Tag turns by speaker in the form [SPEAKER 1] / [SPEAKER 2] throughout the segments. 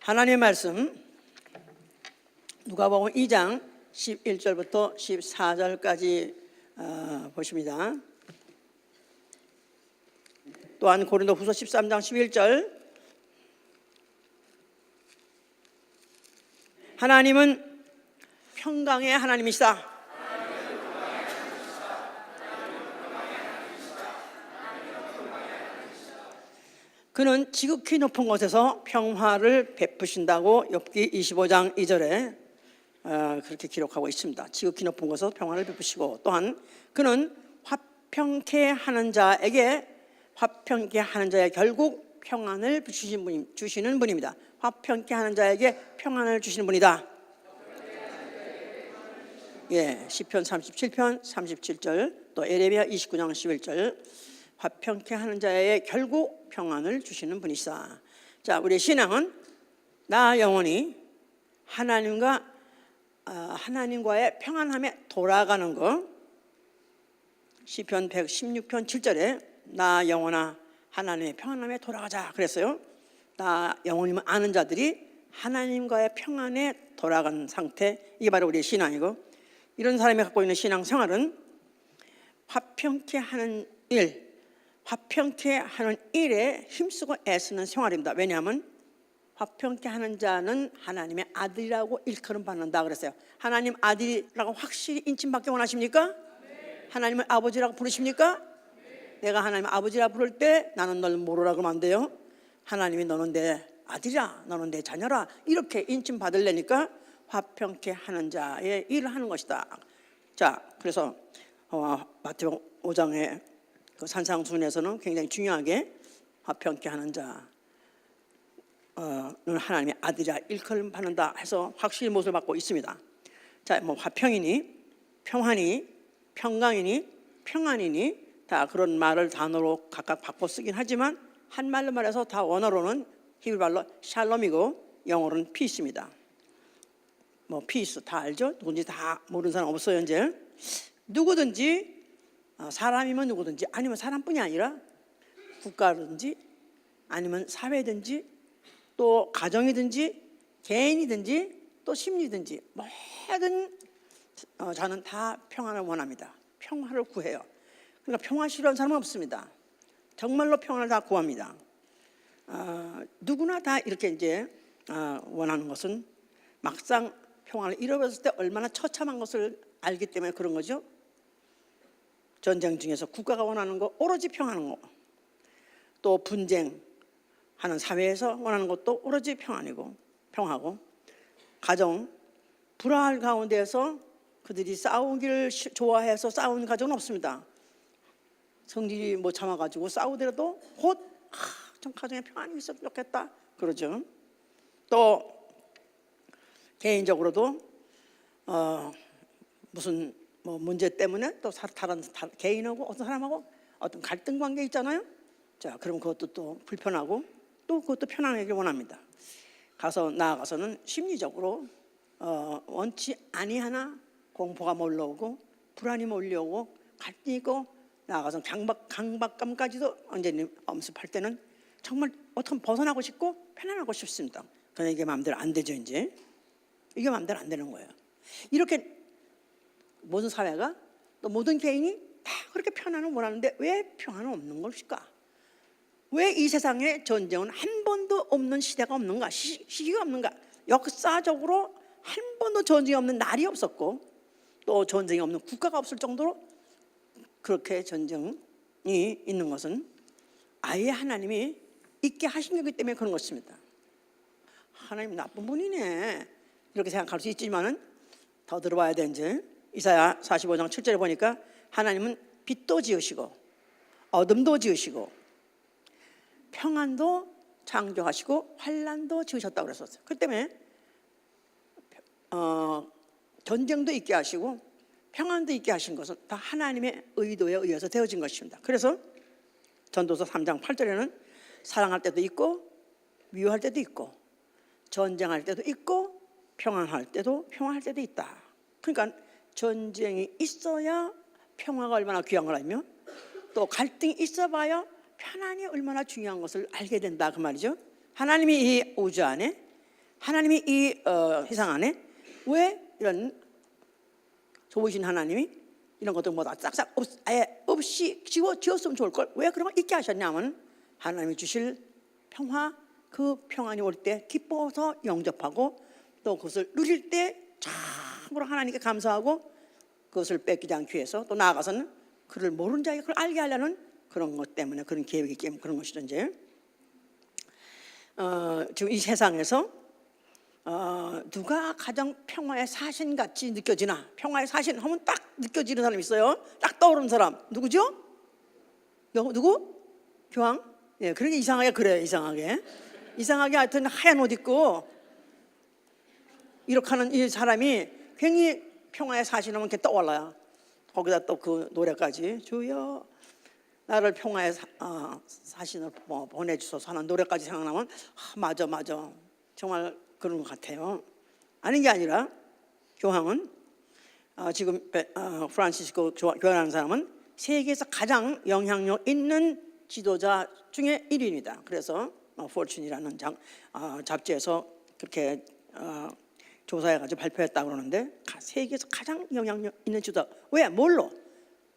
[SPEAKER 1] 하나님의 말씀 누가복음 2장 11절부터 14절까지 보십니다. 또한 고린도후서 13장 11절 하나님은 평강의 하나님이시다. 그는 지극히 높은 곳에서 평화를 베푸신다고 욥기 25장 2절에 그렇게 기록하고 있습니다. 지극히 높은 곳에서 평화를 베푸시고, 또한 그는 화평케 하는 자에게 결국 평안을 주시는 분입니다. 화평케 하는 자에게 평안을 주시는 분이다. 시편 37편 37절, 또 에레미야 29장 11절, 화평케 하는 자의 결국 평안을 주시는 분이시다. 자, 우리의 신앙은 나 영혼이 하나님과의 평안함에 돌아가는 것. 시편 116편 7절에 나 영혼아 하나님의 평안함에 돌아가자 그랬어요. 나 영혼이면 아는 자들이 하나님과의 평안에 돌아간 상태, 이게 바로 우리의 신앙이고, 이런 사람이 갖고 있는 신앙 생활은 화평케 하는 일에 힘쓰고 애쓰는 생활입니다. 왜냐하면 화평케 하는 자는 하나님의 아들이라고 일컬음 받는다 그랬어요. 하나님 아들이라고 확실히 인칭받기 원하십니까? 네. 하나님을 아버지라고 부르십니까? 네. 내가 하나님 아버지라 부를 때 나는 널 모르라 그러면 안 돼요. 하나님이 너는 내 아들이라, 너는 내 자녀라, 이렇게 인칭받으려니까 화평케 하는 자의 일을 하는 것이다. 자, 그래서 마태복음 5장의 그 산상순에서는 굉장히 중요하게 화평케 하는 자는 하나님의 아들이라 일컬음 받는다 해서 확실히 못을 받고 있습니다. 자, 뭐 화평이니 평안이 평강이니 평안이니 다 그런 말을 단어로 각각 바꿔 쓰긴 하지만 한말로 말해서 다 원어로는 히브리말로 샬롬이고 영어로는 피스입니다. 뭐 피스 다 알죠? 누군지 다 모르는 사람 없어요. 이제 누구든지 사람이면 누구든지, 아니면 사람뿐이 아니라 국가든지 아니면 사회든지 또 가정이든지 개인이든지 또 심리든지 모든 저는 다 평안을 원합니다. 평화를 구해요. 그러니까 평화 싫어하는 사람은 없습니다. 정말로 평화를 다 구합니다. 누구나 다 이렇게 이제 원하는 것은 막상 평화를 잃어버렸을 때 얼마나 처참한 것을 알기 때문에 그런 거죠. 전쟁 중에서 국가가 원하는 거 오로지 평화하는 거, 또 분쟁하는 사회에서 원하는 것도 오로지 평화고, 가정 불화할 가운데에서 그들이 싸우기를 좋아해서 싸우는 가정은 없습니다. 성질이 못 참아가지고 싸우더라도 곧 좀 가정에 평안이 있었으면 좋겠다 그러죠. 또 개인적으로도 무슨 문제 때문에 또 다른 개인하고 어떤 사람하고 어떤 갈등 관계 있잖아요. 자, 그럼 그것도 또 불편하고 또 그것도 편안하길 원합니다. 나아가서는 심리적으로 원치 아니하나 공포가 몰려오고 불안이 몰려오고 갈등이 있고, 나아가서 강박감까지도 언제님 엄습할 때는 정말 어떻게 벗어나고 싶고 편안하고 싶습니다. 그러나 이게 마음대로 안 되죠. 이제 이게 마음대로 안 되는 거예요. 이렇게 모든 사회가 또 모든 개인이 다 그렇게 평안을 원하는데 왜 평안은 없는 것일까? 왜 이 세상에 전쟁은 한 번도 없는 시대가 없는가? 시기가 없는가? 역사적으로 한 번도 전쟁이 없는 날이 없었고, 또 전쟁이 없는 국가가 없을 정도로 그렇게 전쟁이 있는 것은 아예 하나님이 있게 하신 거기 때문에 그런 것입니다. 하나님 나쁜 분이네 이렇게 생각할 수 있지만은 더 들어봐야 되는지, 이사야 45장 7절에 보니까 하나님은 빛도 지으시고 어둠도 지으시고 평안도 창조하시고 환난도 지으셨다고 그랬었어요. 그 때문에 전쟁도 있게 하시고 평안도 있게 하신 것은 다 하나님의 의도에 의해서 되어진 것입니다. 그래서 전도서 3장 8절에는 사랑할 때도 있고 미워할 때도 있고 전쟁할 때도 있고 평안할 때도 있다. 그러니까 전쟁이 있어야 평화가 얼마나 귀한 걸 알며, 또 갈등이 있어봐야 편안이 얼마나 중요한 것을 알게 된다 그 말이죠. 하나님이 이 우주 안에 하나님이 이 세상 안에 왜 이런 좋으신 하나님이 이런 것들 뭐다 싹싹 아예 없이 지었으면 좋을 걸 왜 그런 걸 잊게 하셨냐면 하나님이 주실 평화, 그 평안이 올 때 기뻐서 영접하고 또 그것을 누릴 때 참으로 하나님께 감사하고 그것을 뺏기지 않기 위해서 또 나아가서는 그를 모르는 자에게 그걸 알게 하려는 그런 것 때문에 그런 계획이 때문에 그런 것이죠. 이제 지금 이 세상에서 누가 가장 평화의 사신같이 느껴지나, 평화의 사신 하면 딱 느껴지는 사람이 있어요. 딱 떠오르는 사람 누구죠? 누구? 교황? 예, 그러니까 이상하게 그래요. 이상하게 하여튼 하얀 옷 입고 이렇게 하는 이 사람이 괜히 평화의 사신하면 이렇게 떠올라요. 거기다 또 그 노래까지 주여 나를 평화의 사신을 보내주소서 하는 노래까지 생각나면 맞아 정말 그런 것 같아요. 아닌 게 아니라 교황은 지금 프란시스코 교황이라는 사람은 세계에서 가장 영향력 있는 지도자 중에 1위입니다. 그래서 포춘이라는 잡지에서 그렇게 조사해가지고 발표했다고 그러는데 세계에서 가장 영향력 있는 지도자. 왜? 뭘로?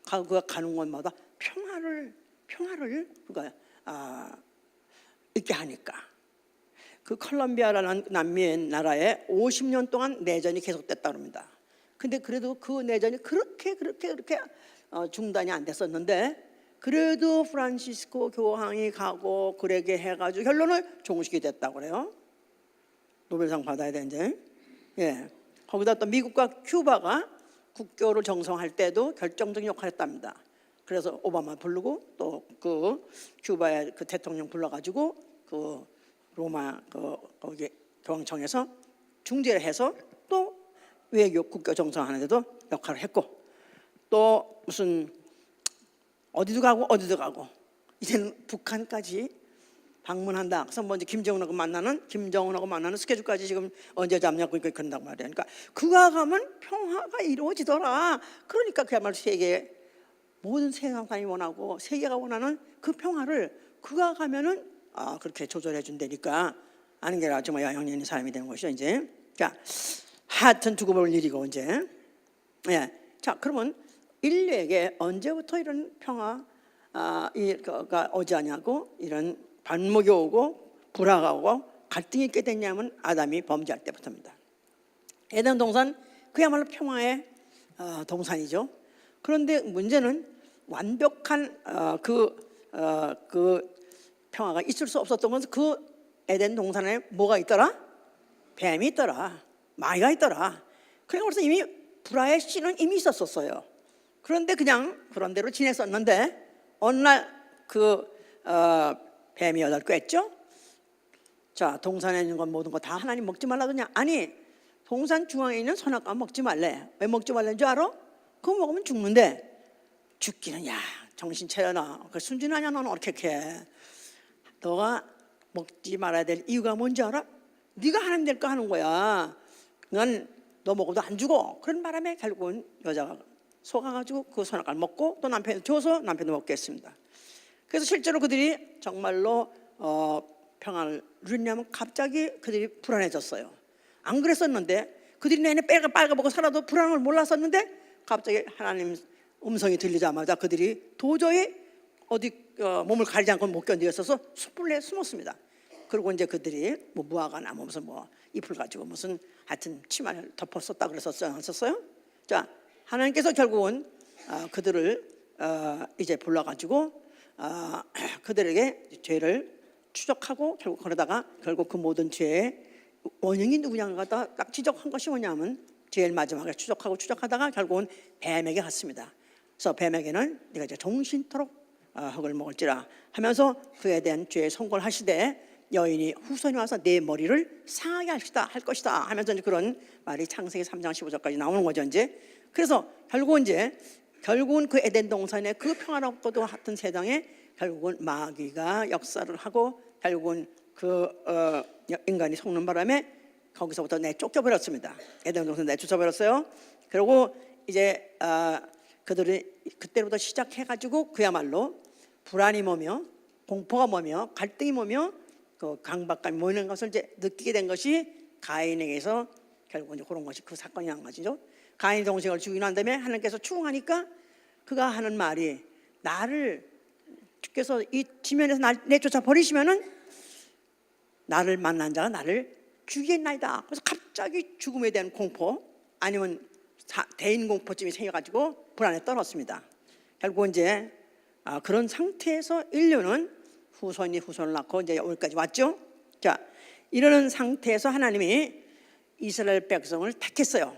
[SPEAKER 1] 그가 가는 곳마다 평화를 그가 있게 하니까. 그 콜롬비아라는 남미의 나라에 50년 동안 내전이 계속됐다고 합니다. 근데 그래도 그 내전이 그렇게 중단이 안 됐었는데 그래도 프란시스코 교황이 가고 그러게 해가지고 결론을 종식이 됐다고 그래요. 노벨상 받아야 되는데. 예. 거기다 또 미국과 큐바가 국교를 정성할 때도 결정적인 역할을 했답니다. 그래서 오바마 부르고 또 그 큐바의 그 대통령 불러가지고 그 로마 거기 교황청에서 중재를 해서 또 외교 국교 정상하는 데도 역할을 했고 또 무슨 어디도 가고 이제는 북한까지 방문한다. 그래서 먼저 김정은하고 만나는 스케줄까지 지금 언제 잡냐고 그런단 말이에요. 그러니까 그가 가면 평화가 이루어지더라. 그러니까 그야말로 세계 모든 세상이 원하고 세계가 원하는 그 평화를 그가 가면은 그렇게 조절해 준다니까 아는 게 정말 영향력 있는 사람이 되는 것이죠. 이제 자 하여튼 두고 볼 일이고 이제 예. 자 그러면 인류에게 언제부터 이런 평화가 오지 않냐고 이런 반목이 오고 불화가 오고 갈등이 있게 됐냐면 아담이 범죄할 때부터입니다. 에덴 동산 그야말로 평화의 동산이죠. 그런데 문제는 완벽한 그 평화가 있을 수 없었던 것은 그 에덴 동산에 뭐가 있더라? 뱀이 있더라. 마귀가 있더라. 그러니까 벌써 이미 불화의 씨는 이미 있었어요. 그런데 그냥 그런 대로 지냈었는데 어느 날 그 뱀이 여덟 꿰죠. 자 동산에 있는 건 모든 거 다 하나님 먹지 말라더냐? 아니 동산 중앙에 있는 선악과 먹지 말래. 왜 먹지 말라는 줄 알아? 그거 먹으면 죽는데 죽기는 야 정신 차려놔. 그 순진하냐 너는 어떻게 해? 너가 먹지 말아야 될 이유가 뭔지 알아? 네가 하나님 될 거 하는 거야. 넌 너 먹어도 안 죽어. 그런 바람에 결국은 여자가 속아가지고 그 선악과를 먹고 또 남편이 줘서 남편도 먹게 했습니다. 그래서 실제로 그들이 정말로 평안을 누리냐면 갑자기 그들이 불안해졌어요. 안 그랬었는데 그들이 내내 빨가먹고 살아도 불안을 몰랐었는데 갑자기 하나님 음성이 들리자마자 그들이 도저히 어디 몸을 가리지 않고 못 견디겠어서 숲을 내 숨었습니다. 그리고 이제 그들이 뭐 무화과 나무 무슨 뭐 잎을 가지고 무슨 하여튼 치마를 덮었었다 그랬었어요. 안 썼어요? 자 하나님께서 결국은 그들을 이제 불러가지고 그들에게 죄를 추적하고 결국 그 모든 죄의 원인이 누구냐가 딱 지적한 것이 뭐냐면 제일 마지막에 추적하다가 결국은 뱀에게 갔습니다. 그래서 뱀에게는 네가 이제 종신토록 흙을 먹을지라 하면서 그에 대한 죄에 선고를 하시되 여인이 후손이 와서 내 머리를 상하게 할 것이다 하면서 이제 그런 말이 창세기 3장 15절까지 나오는 거죠. 이제 그래서 결국은 그 에덴 동산의 그 평화롭고도 같은 세상에 결국은 마귀가 역사를 하고 결국은 그 인간이 속는 바람에 거기서부터 내쫓겨버렸습니다. 에덴 동산 내쫓아버렸어요. 그리고 이제 그들이 그때부터 시작해가지고 그야말로 불안이 뭐며 공포가 뭐며 갈등이 뭐며 그 강박감이 모이는 것을 이제 느끼게 된 것이 가인에게서 결국 이제 그런 것이 그 사건이 난 것이죠. 가인의 동생을 죽이고 난 다음에 하나님께서 추궁하니까 그가 하는 말이 나를 주께서 이 지면에서 날 내쫓아 버리시면은 나를 만난 자가 나를 죽이겠나이다. 그래서 갑자기 죽음에 대한 공포 아니면 대인 공포증이 생겨가지고 불안에 떨었습니다. 결국 이제 그런 상태에서 인류는 후손이 후손을 낳고 이제 여기까지 왔죠. 자, 이러는 상태에서 하나님이 이스라엘 백성을 택했어요.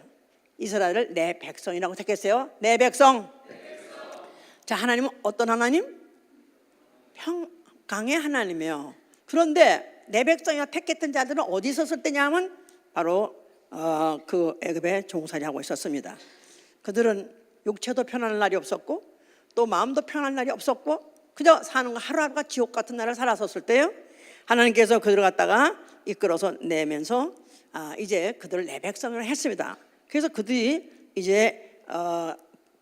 [SPEAKER 1] 이스라엘을 내 백성이라고 택했어요. 내 백성. 자, 하나님은 어떤 하나님? 평강의 하나님이에요. 그런데 내 백성이나 택했던 자들은 어디 있었을 때냐면 바로 그 애굽에 종살이하고 있었습니다. 그들은 육체도 편안한 날이 없었고 또 마음도 편안한 날이 없었고 그저 사는 거 하루하루가 지옥 같은 날을 살았었을 때요. 하나님께서 그들을 갖다가 이끌어서 내면서 이제 그들을 내 백성을 했습니다. 그래서 그들이 이제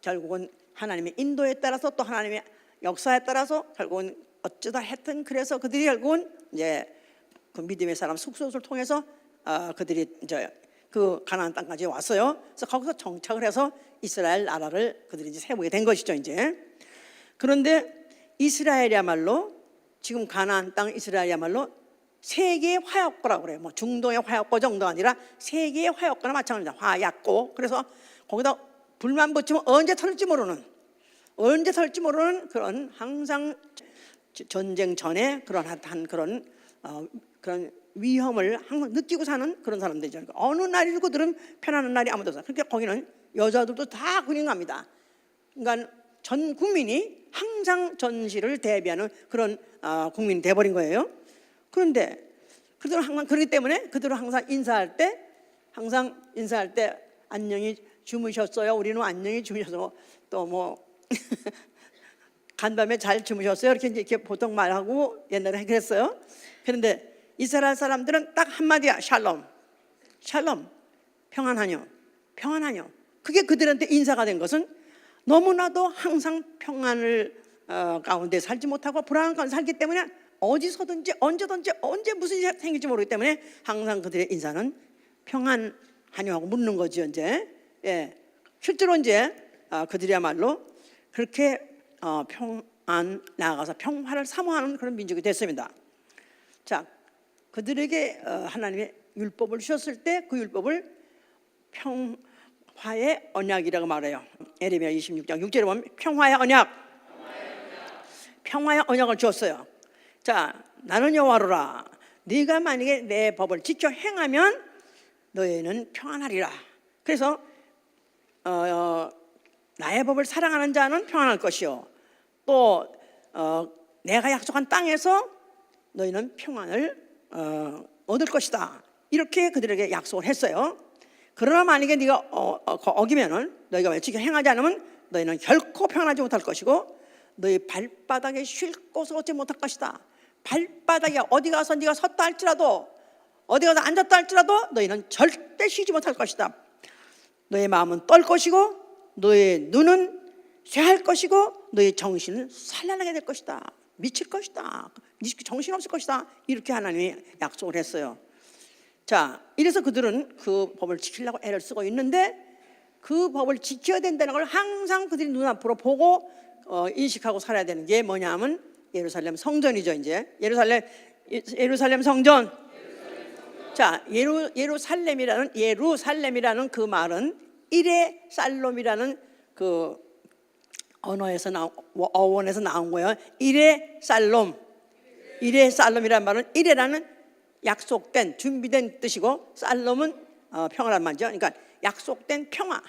[SPEAKER 1] 결국은 하나님의 인도에 따라서 또 하나님의 역사에 따라서 결국은 어쩌다 했든 그래서 그들이 결국은 이제 그 믿음의 사람 숙소를 통해서 그들이 이제 그 가나안 땅까지 왔어요. 그래서 거기서 정착을 해서 이스라엘 나라를 그들이 이제 세우게 된 것이죠. 이제 그런데 이스라엘이야말로 지금 가나안 땅 이스라엘이야말로 세계의 화약고라고 그래요. 뭐 중동의 화약고 정도가 아니라 세계의 화약고나 마찬가지입니다. 화약고. 그래서 거기다 불만 붙이면 언제 터질지 모르는 그런 항상 전쟁 전에 그런 그런 위험을 항상 느끼고 사는 그런 사람들이죠. 어느 날이고 그들은 편안한 날이 아무도 없어요. 그러니까 거기는 여자들도 다 군인갑니다. 그러니까 전 국민이 항상 전시를 대비하는 그런 국민이 돼버린 거예요. 그런데 그들은 항상 그렇기 때문에 그들은 항상 인사할 때 안녕히 주무셨어요. 우리는 안녕히 주무셔서 또 뭐 간밤에 잘 주무셨어요. 이렇게 보통 말하고 옛날에 그랬어요. 그런데 이스라엘 사람들은 딱 한마디야. 샬롬. 평안하뇨. 그게 그들한테 인사가 된 것은 너무나도 항상 평안을 가운데 살지 못하고 불안한 가운데 살기 때문에 어디서든지 언제든지 언제 무슨 일이 생길지 모르기 때문에 항상 그들의 인사는 평안하뇨 하고 묻는 거죠. 이제 실제로 이제 그들이야말로 그렇게 나아가서 평화를 사모하는 그런 민족이 됐습니다. 자, 그들에게 하나님의 율법을 주셨을 때 그 율법을 평화의 언약이라고 말해요. 에레미야 26장 6절에 보면 평화의 언약을 주었어요. 자, 나는 여호와로라. 네가 만약에 내 법을 지켜 행하면 너희는 평안하리라. 그래서 나의 법을 사랑하는 자는 평안할 것이요 또 내가 약속한 땅에서 너희는 평안을 얻을 것이다. 이렇게 그들에게 약속을 했어요. 그러나 만약에 네가 어기면은 너희가 왜 지켜 행하지 않으면 너희는 결코 평안하지 못할 것이고 너희 발바닥에 쉴 곳을 얻지 못할 것이다. 발바닥에 어디 가서 네가 섰다 할지라도 어디 가서 앉았다 할지라도 너희는 절대 쉬지 못할 것이다. 너의 마음은 떨 것이고 너의 눈은 쇠할 것이고 너의 정신은 산란하게 될 것이다. 미칠 것이다. 정신없을 것이다. 이렇게 하나님이 약속을 했어요. 자, 이래서 그들은 그 법을 지키려고 애를 쓰고 있는데 그 법을 지켜야 된다는 걸 항상 그들이 눈앞으로 보고 인식하고 살아야 되는 게 뭐냐 하면 예루살렘 성전이죠. 이제 예루살렘 성전. 자, 예루살렘이라는 그 말은 이레살롬이라는 그 어원에서 나온 거예요. 이레살롬이라는 말은 이레라는 약속된 준비된 뜻이고 살롬은 평화란 말이죠. 그러니까 약속된 평화.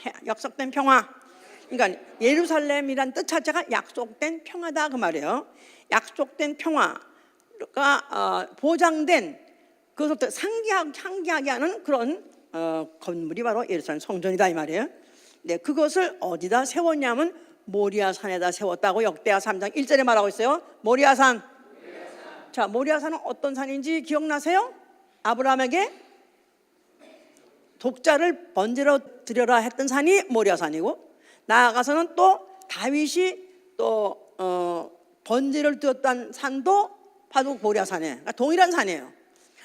[SPEAKER 1] 그러니까 예루살렘이란 뜻 자체가 약속된 평화다 그 말이에요. 약속된 평화가 보장된 그것부터 상기하게 하는 그런 건물이 바로 예루살렘 성전이다 이 말이에요. 네, 그것을 어디다 세웠냐면 모리아산에다 세웠다고 역대하 3장 1절에 말하고 있어요. 모리아산. 자, 모리아산은 어떤 산인지 기억나세요? 아브라함에게 독자를 번제로 드려라 했던 산이 모리아산이고 나아가서는 또 다윗이 또 번제를 드렸던 산도 바로 모리아산이에요. 그러니까 동일한 산이에요.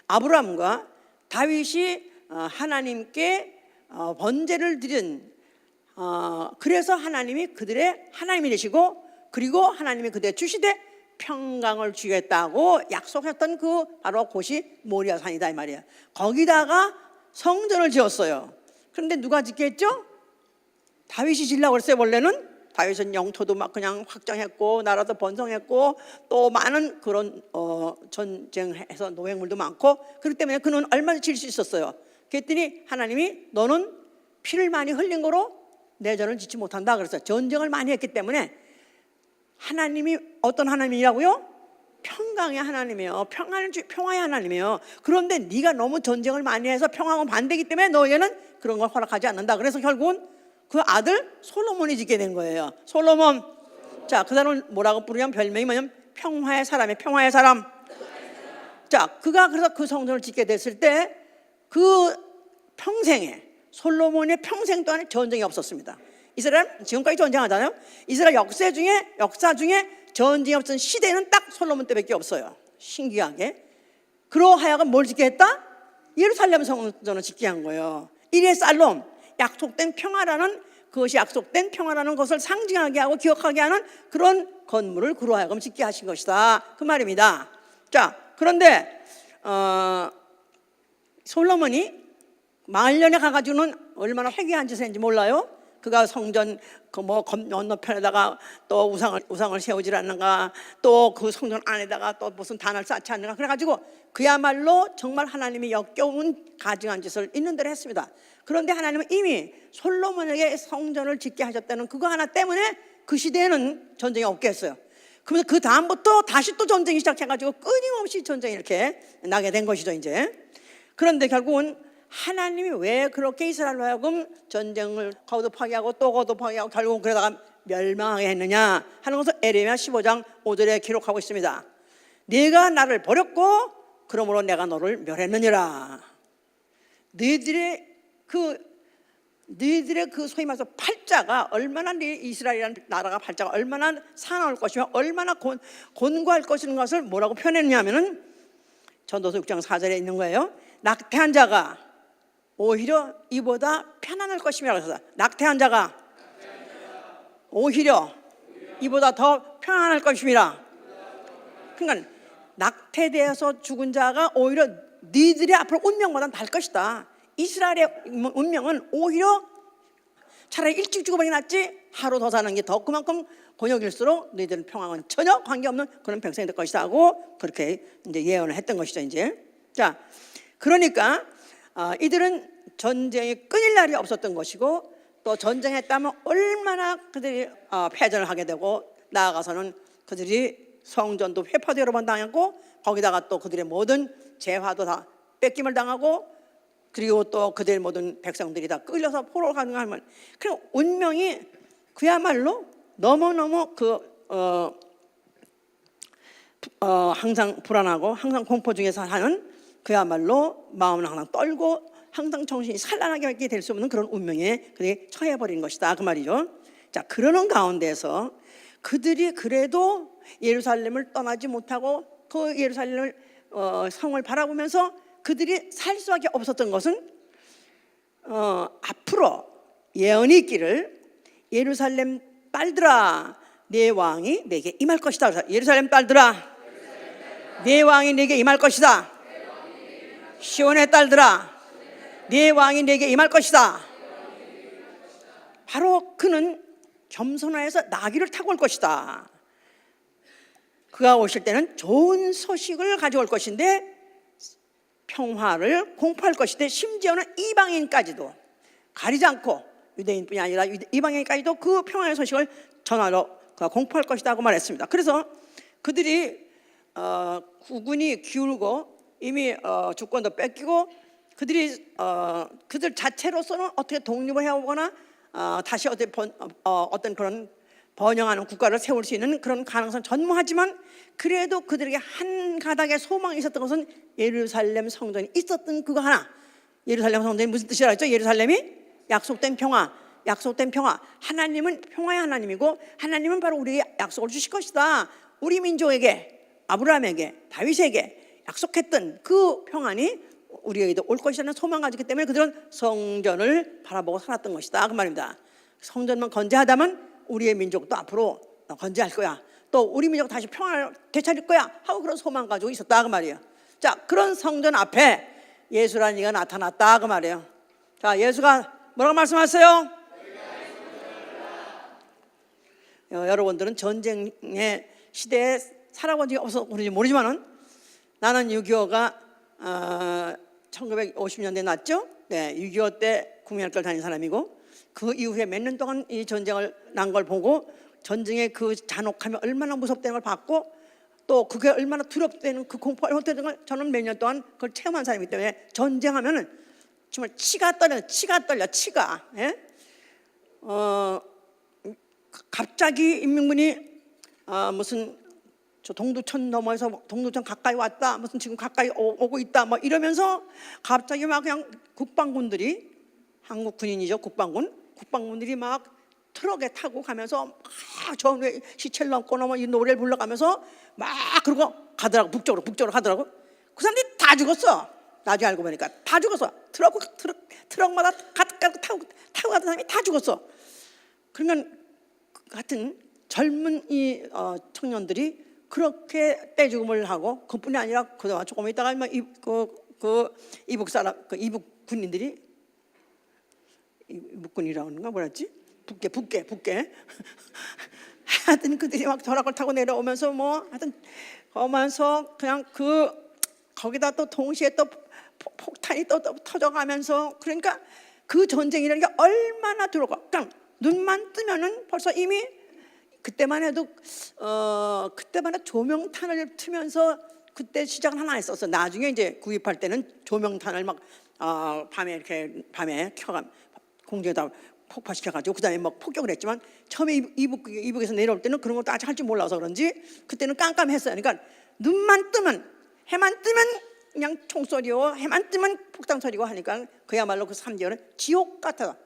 [SPEAKER 1] 아브라함과 다윗이 하나님께 번제를 드린 그래서 하나님이 그들의 하나님이 되시고 그리고 하나님이 그들의 주시되 평강을 주겠다고 약속했던 그 바로 곳이 모리아산이다 이 말이에요. 거기다가 성전을 지었어요. 그런데 누가 짓겠죠? 다윗이 지으려고 그랬어요. 원래는 다윗은 영토도 막 그냥 확장했고 나라도 번성했고 또 많은 그런 전쟁해서 노획물도 많고 그렇기 때문에 그는 얼마나 지을 수 있었어요. 그랬더니 하나님이 너는 피를 많이 흘린 거로 내 전을 짓지 못한다 그랬어요. 전쟁을 많이 했기 때문에 하나님이 어떤 하나님이라고요? 평강의 하나님이에요. 평화의 하나님이에요. 그런데 네가 너무 전쟁을 많이 해서 평화가 반대이기 때문에 너에게는 그런 걸 허락하지 않는다. 그래서 결국은 그 아들 솔로몬이 짓게 된 거예요. 솔로몬. 자, 그 사람은 뭐라고 부르냐면 별명이 뭐냐면 평화의 사람이에요. 평화의 사람. 자, 그가 그래서 그 성전을 짓게 됐을 때 그 평생에 솔로몬의 평생 동안에 전쟁이 없었습니다. 이스라엘 지금까지 전쟁하잖아요. 이스라엘 역사 중에 전쟁이 없었던 시대는 딱 솔로몬 때밖에 없어요. 신기하게. 그러하여금 뭘 짓게 했다? 예루살렘 성전을 짓게 한 거예요. 이레 살롬, 약속된 평화라는 그것이 약속된 평화라는 것을 상징하게 하고 기억하게 하는 그런 건물을 그러하여금 짓게 하신 것이다 그 말입니다. 자, 그런데 솔로몬이 말년에 가가지고는 얼마나 회개한 짓을 했는지 몰라요? 그가 성전 건너편에다가 또 우상을 세우질 않는가, 또 그 성전 안에다가 또 무슨 단을 쌓지 않는가, 그래가지고 그야말로 정말 하나님이 역겨운 가증한 짓을 있는 대로 했습니다. 그런데 하나님은 이미 솔로몬에게 성전을 짓게 하셨다는 그거 하나 때문에 그 시대에는 전쟁이 없게 했어요. 그래서 그 다음부터 다시 또 전쟁이 시작해가지고 끊임없이 전쟁이 이렇게 나게 된 것이죠 이제. 그런데 결국은 하나님이 왜 그렇게 이스라엘로 하여금 전쟁을 거듭하게 하고 또 거듭하게 하고 결국은 그러다가 멸망하게 했느냐 하는 것을 에레미야 15장 5절에 기록하고 있습니다. 네가 나를 버렸고 그러므로 내가 너를 멸했느니라. 너희들의 그 소위 말해서 팔자가 얼마나 이스라엘이라는 나라가 팔자가 얼마나 사나울 것이며 얼마나 곤고할 것인 것을 뭐라고 표현했느냐 하면은 전도서 6장 4절에 있는 거예요. 낙태한 자가 오히려 이보다 편안할 것이며 그래서 낙태한 자가 오히려 이보다 더 편안할 것이라. 그러니까 낙태되어서 죽은 자가 오히려 니들의 앞으로 운명보다 나을 것이다. 이스라엘의 운명은 오히려 차라리 일찍 죽어버리기 낫지 하루 더 사는 게 더 그만큼 곤욕일수록 너희들은 평화는 전혀 관계없는 그런 백성이 될 것이다 하고 그렇게 이제 예언을 했던 것이죠 이제. 자, 그러니까 이들은 전쟁이 끊일 날이 없었던 것이고 또 전쟁했다면 얼마나 그들이 패전을 하게 되고 나아가서는 그들이 성전도 회파도 여러 번 당했고 거기다가 또 그들의 모든 재화도 다 뺏김을 당하고 그리고 또 그들의 모든 백성들이 다 끌려서 포로로 가는 하면 그리고 운명이 그야말로 너무너무 항상 불안하고 항상 공포 중에서 하는 그야말로 마음은 항상 떨고 항상 정신이 산란하게 될 수 없는 그런 운명에 그들이 처해버린 것이다 그 말이죠. 자, 그러는 가운데서 그들이 그래도 예루살렘을 떠나지 못하고 그 예루살렘을 성을 바라보면서 그들이 살 수밖에 없었던 것은 앞으로 예언이 있기를 예루살렘 딸들아 내 왕이 내게 임할 것이다. 그래서 예루살렘 딸들아 내 왕이 내게 임할 것이다. 시온의 딸들아 네 왕이 내게 임할 것이다. 바로 그는 겸손하여서 나귀를 타고 올 것이다. 그가 오실 때는 좋은 소식을 가져올 것인데 평화를 공포할 것인데 심지어는 이방인까지도 가리지 않고 유대인뿐이 아니라 이방인까지도 그 평화의 소식을 전하러 공포할 것이다 고 말했습니다. 그래서 그들이 국군이 기울고 이미 주권도 뺏기고 그들이 그들 자체로서는 어떻게 독립을 해오거나 다시 어떤 그런 번영하는 국가를 세울 수 있는 그런 가능성은 전무하지만 그래도 그들에게 한 가닥의 소망이 있었던 것은 예루살렘 성전이 있었던 그거 하나. 예루살렘 성전이 무슨 뜻이라 했죠? 예루살렘이 약속된 평화. 약속된 평화. 하나님은 평화의 하나님이고 하나님은 바로 우리에게 약속을 주실 것이다. 우리 민족에게 아브라함에게 다윗에게 약속했던 그 평안이 우리에게도 올 것이라는 소망을 가졌기 때문에 그들은 성전을 바라보고 살았던 것이다 그 말입니다. 성전만 건재하다면 우리의 민족도 앞으로 건재할 거야. 또 우리 민족 다시 평화를 되찾을 거야 하고 그런 소망 가지고 있었다 그 말이에요. 자, 그런 성전 앞에 예수라는 이가 나타났다 그 말이에요. 자, 예수가 뭐라고 말씀하세요? 여러분들은 전쟁의 시대에 살아본 적이 없어서 그런지 모르지만은 나는 6.25가 1950년대에 났죠. 네, 6.25 때 국민학교를 다닌 사람이고 그 이후에 몇 년 동안 이 전쟁을 난 걸 보고 전쟁의 그 잔혹함이 얼마나 무섭다는 걸 봤고 또 그게 얼마나 두렵다는 그 공포가 어떤 걸 저는 몇 년 동안 그걸 체험한 사람이기 때문에 전쟁하면은 정말 치가 떨려. 예? 갑자기 인민군이 무슨 저 동두천 넘어서 동두천 가까이 왔다, 무슨 지금 가까이 오고 있다, 뭐 이러면서 갑자기 막 그냥 국방군들이 한국 군인이죠, 국방군들이 막 트럭에 타고 가면서 막 저 시체를 넘고 넘어 이 노래를 불러가면서 막 그러고 가더라고. 북쪽으로 가더라고. 그 사람들이 다 죽었어. 나중에 알고 보니까 다 죽었어. 트럭마다 타고 가던 사람이 다 죽었어. 그러니까 같은 젊은 이 청년들이 그렇게 떼죽음을 하고 그뿐이 아니라 그동안 조금 있다가 이북 사람 이북 군인들이 이북군이라고 하는가 뭐랬지? 북계 하여튼 그들이 막 전락을 타고 내려오면서 뭐 하여튼 오면서 그냥 거기다 또 동시에 또 폭탄이 또 터져가면서 그러니까 그 전쟁이라는 게 얼마나 두렵고 그냥 눈만 뜨면은 벌써 이미 그때만 해도 조명탄을 트면서 그때 시작을 하나 했었어. 나중에 이제 구입할 때는 조명탄을 막 밤에 켜가 공중에다 폭파시켜가지고 그다음에 막 폭격을 했지만 처음에 이북에서 내려올 때는 그런 것도 아직 할 줄 몰라서 그런지 그때는 깜깜했어요. 그러니까 눈만 뜨면 해만 뜨면 그냥 총소리요, 해만 뜨면 폭탄 소리고 하니까 그야말로 그 3개월은 지옥 같아.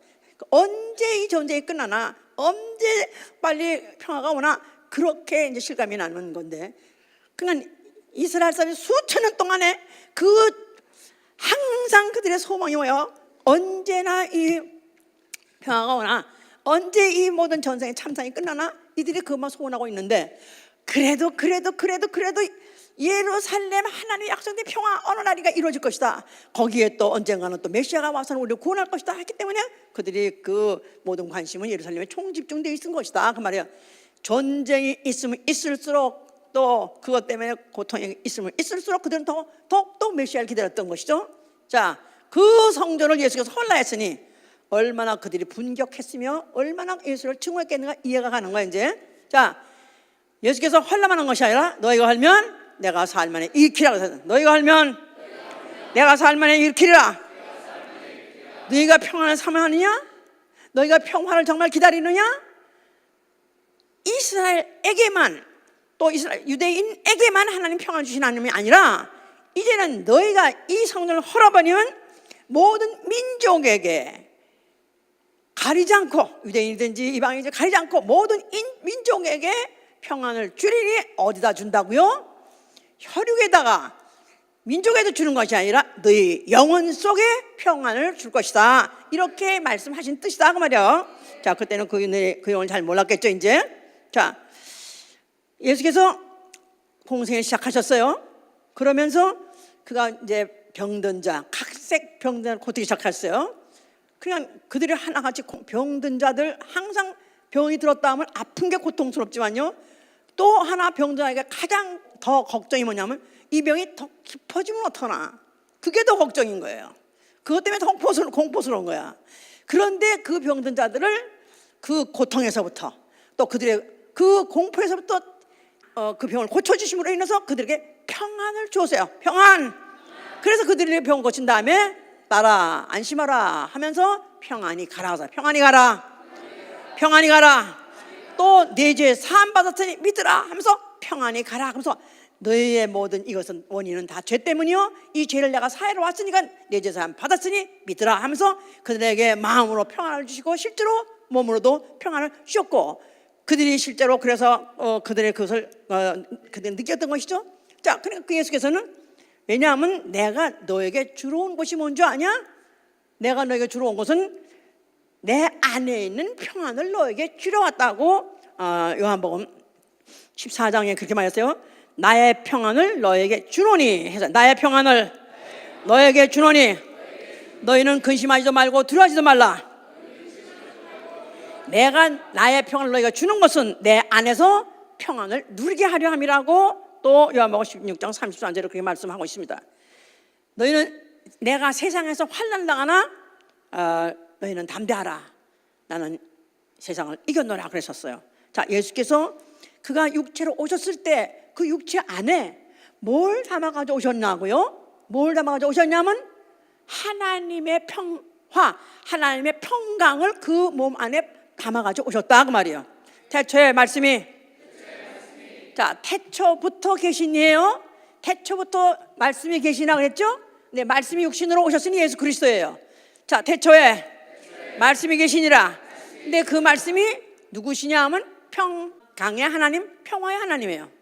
[SPEAKER 1] 언제 이 전쟁이 끝나나, 언제 빨리 평화가 오나 그렇게 이제 실감이 나는 건데, 그러니까 이스라엘 사람이 수천 년 동안에 항상 그들의 소망이 뭐예요? 언제나 이 평화가 오나, 언제 이 모든 전쟁의 참상이 끝나나 이들이 그것만 소원하고 있는데, 그래도 예루살렘 하나님의 약속된 평화 어느 날이가 이루어질 것이다. 거기에 또 언젠가는 또 메시아가 와서는 우리를 구원할 것이다 했기 때문에 그들이 그 모든 관심은 예루살렘에 총집중되어 있는 것이다 그 말이야. 전쟁이 있으면 있을수록 또 그것 때문에 고통이 있으면 있을수록 그들은 더욱더 메시아를 기다렸던 것이죠. 자, 그 성전을 예수께서 헐라했으니 얼마나 그들이 분격했으며 얼마나 예수를 증오했겠는가 이해가 가는 거야 이제. 자, 예수께서 헐라만 한 것이 아니라 너희가 헐면 내가 살만에 일으키라. 너희가 헐면 내가 살만에 일으키리라. 너희가 평안을 사모하느냐? 너희가 평화를 정말 기다리느냐? 이스라엘에게만, 또 이스라엘 유대인에게만 하나님 평안을 주신 하나님이 아니라 이제는 너희가 이 성전을 헐어버리면 모든 민족에게 가리지 않고, 유대인이든지 이방인이든지 가리지 않고 모든 민족에게 평안을 주리니 어디다 준다고요? 혈육에다가, 민족에도 주는 것이 아니라 너희 영혼 속에 평안을 줄 것이다. 이렇게 말씀하신 뜻이다 그 말이에요. 자, 그때는 그 영혼을 잘 몰랐겠죠 이제. 자, 예수께서 공생을 시작하셨어요. 그러면서 그가 이제 병든 자, 각색 병든 자를 고치기 시작했어요. 그냥 그들이 하나같이 병든 자들, 항상 병이 들었다 하면 아픈 게 고통스럽지만요, 또 하나 병든 자에게 가장 더 걱정이 뭐냐면 이 병이 더 깊어지면 어떡하나, 그게 더 걱정인 거예요. 그것 때문에 더 공포스러운 거야. 그런데 그 병든 자들을 그 고통에서부터, 또 그들의 그 공포에서부터 그 병을 고쳐주심으로 인해서 그들에게 평안을 주었어요. 평안. 그래서 그들의 병 고친 다음에 따라 안심하라 하면서 평안히 가라. 평안히 가라. 평안히 가라. 또 내 죄 사함 받았으니 믿으라 하면서 평안히 가라 하면서 너희의 모든 이것은 원인은 다 죄 때문이요, 이 죄를 내가 사하러 왔으니까 내 죄 사함 받았으니 믿으라 하면서 그들에게 마음으로 평안을 주시고 실제로 몸으로도 평안을 주셨고, 그들이 실제로 그래서 그들의 그것을 그들이 느꼈던 것이죠. 자, 그러니까 그 예수께서는 왜냐하면 내가 너에게 주러 온 것이 뭔지 아냐? 내가 너에게 주러 온 것은 내 안에 있는 평안을 너에게 주러 왔다고 요한복음 14장에 그렇게 말했어요. 나의 평안을 너에게 주노니 해서, 나의 평안을 너에게 주노니 너희는 근심하지도 말고 두려워하지도 말라. 내가 나의 평안을 너희가 주는 것은 내 안에서 평안을 누리게 하려 함이라고 또 요한복음 16장 33절에 그렇게 말씀하고 있습니다. 너희는 내가 세상에서 환난 당하나 너희는 담대하라. 나는 세상을 이겼노라 그랬었어요. 자, 예수께서 그가 육체로 오셨을 때 그 육체 안에 뭘 담아가지고 오셨냐고요? 뭘 담아가지고 오셨냐면 하나님의 평화, 하나님의 평강을 그 몸 안에 담아가지고 오셨다 그 말이에요. 태초의 말씀이 자, 태초부터 계시니에요. 태초부터 말씀이 계시나 그랬죠? 네, 말씀이 육신으로 오셨으니 예수 그리스도예요. 자, 태초에 말씀이 계시니라. 근데 그 말씀이 누구시냐 하면 평강의 하나님, 평화의 하나님이에요.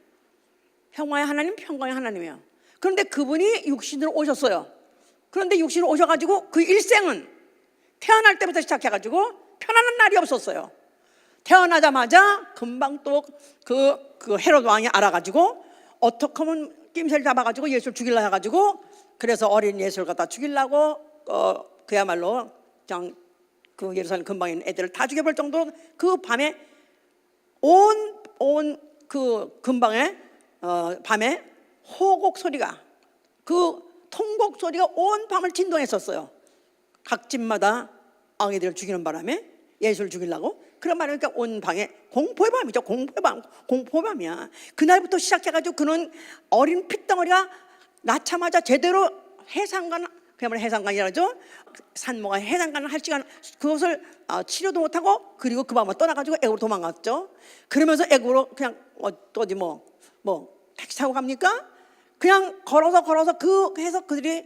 [SPEAKER 1] 평화의 하나님, 평강의 하나님이에요. 그런데 그분이 육신으로 오셨어요. 그런데 육신으로 오셔가지고 그 일생은 태어날 때부터 시작해가지고 편안한 날이 없었어요. 태어나자마자 금방 또 그 헤롯 왕이 알아가지고 어떻게 하면 낌새를 잡아가지고 예수를 죽이려 해가지고, 그래서 어린 예수를 갖다 죽이려고 그야말로 그냥 그 예루살렘 근방에 있는 애들을 다 죽여볼 정도로 그 밤에 온 그 근방에 밤에 호곡 소리가, 그 통곡 소리가 온 밤을 진동했었어요. 각 집마다 아기들을 죽이는 바람에 예수를 죽이려고. 그런 말이니까 온 방에 공포의 밤이죠. 공포의 밤이야. 그날부터 시작해가지고 그는 어린 핏덩어리가 낳자마자 제대로 해상관, 그야말로 해상관이라죠. 산모가 해상관을 할 시간 그것을 치료도 못하고, 그리고 그 밤에 떠나가지고 애국으로 도망갔죠. 그러면서 애국으로 그냥 어디 뭐 택시 타고 갑니까? 그냥 걸어서 해서 그들이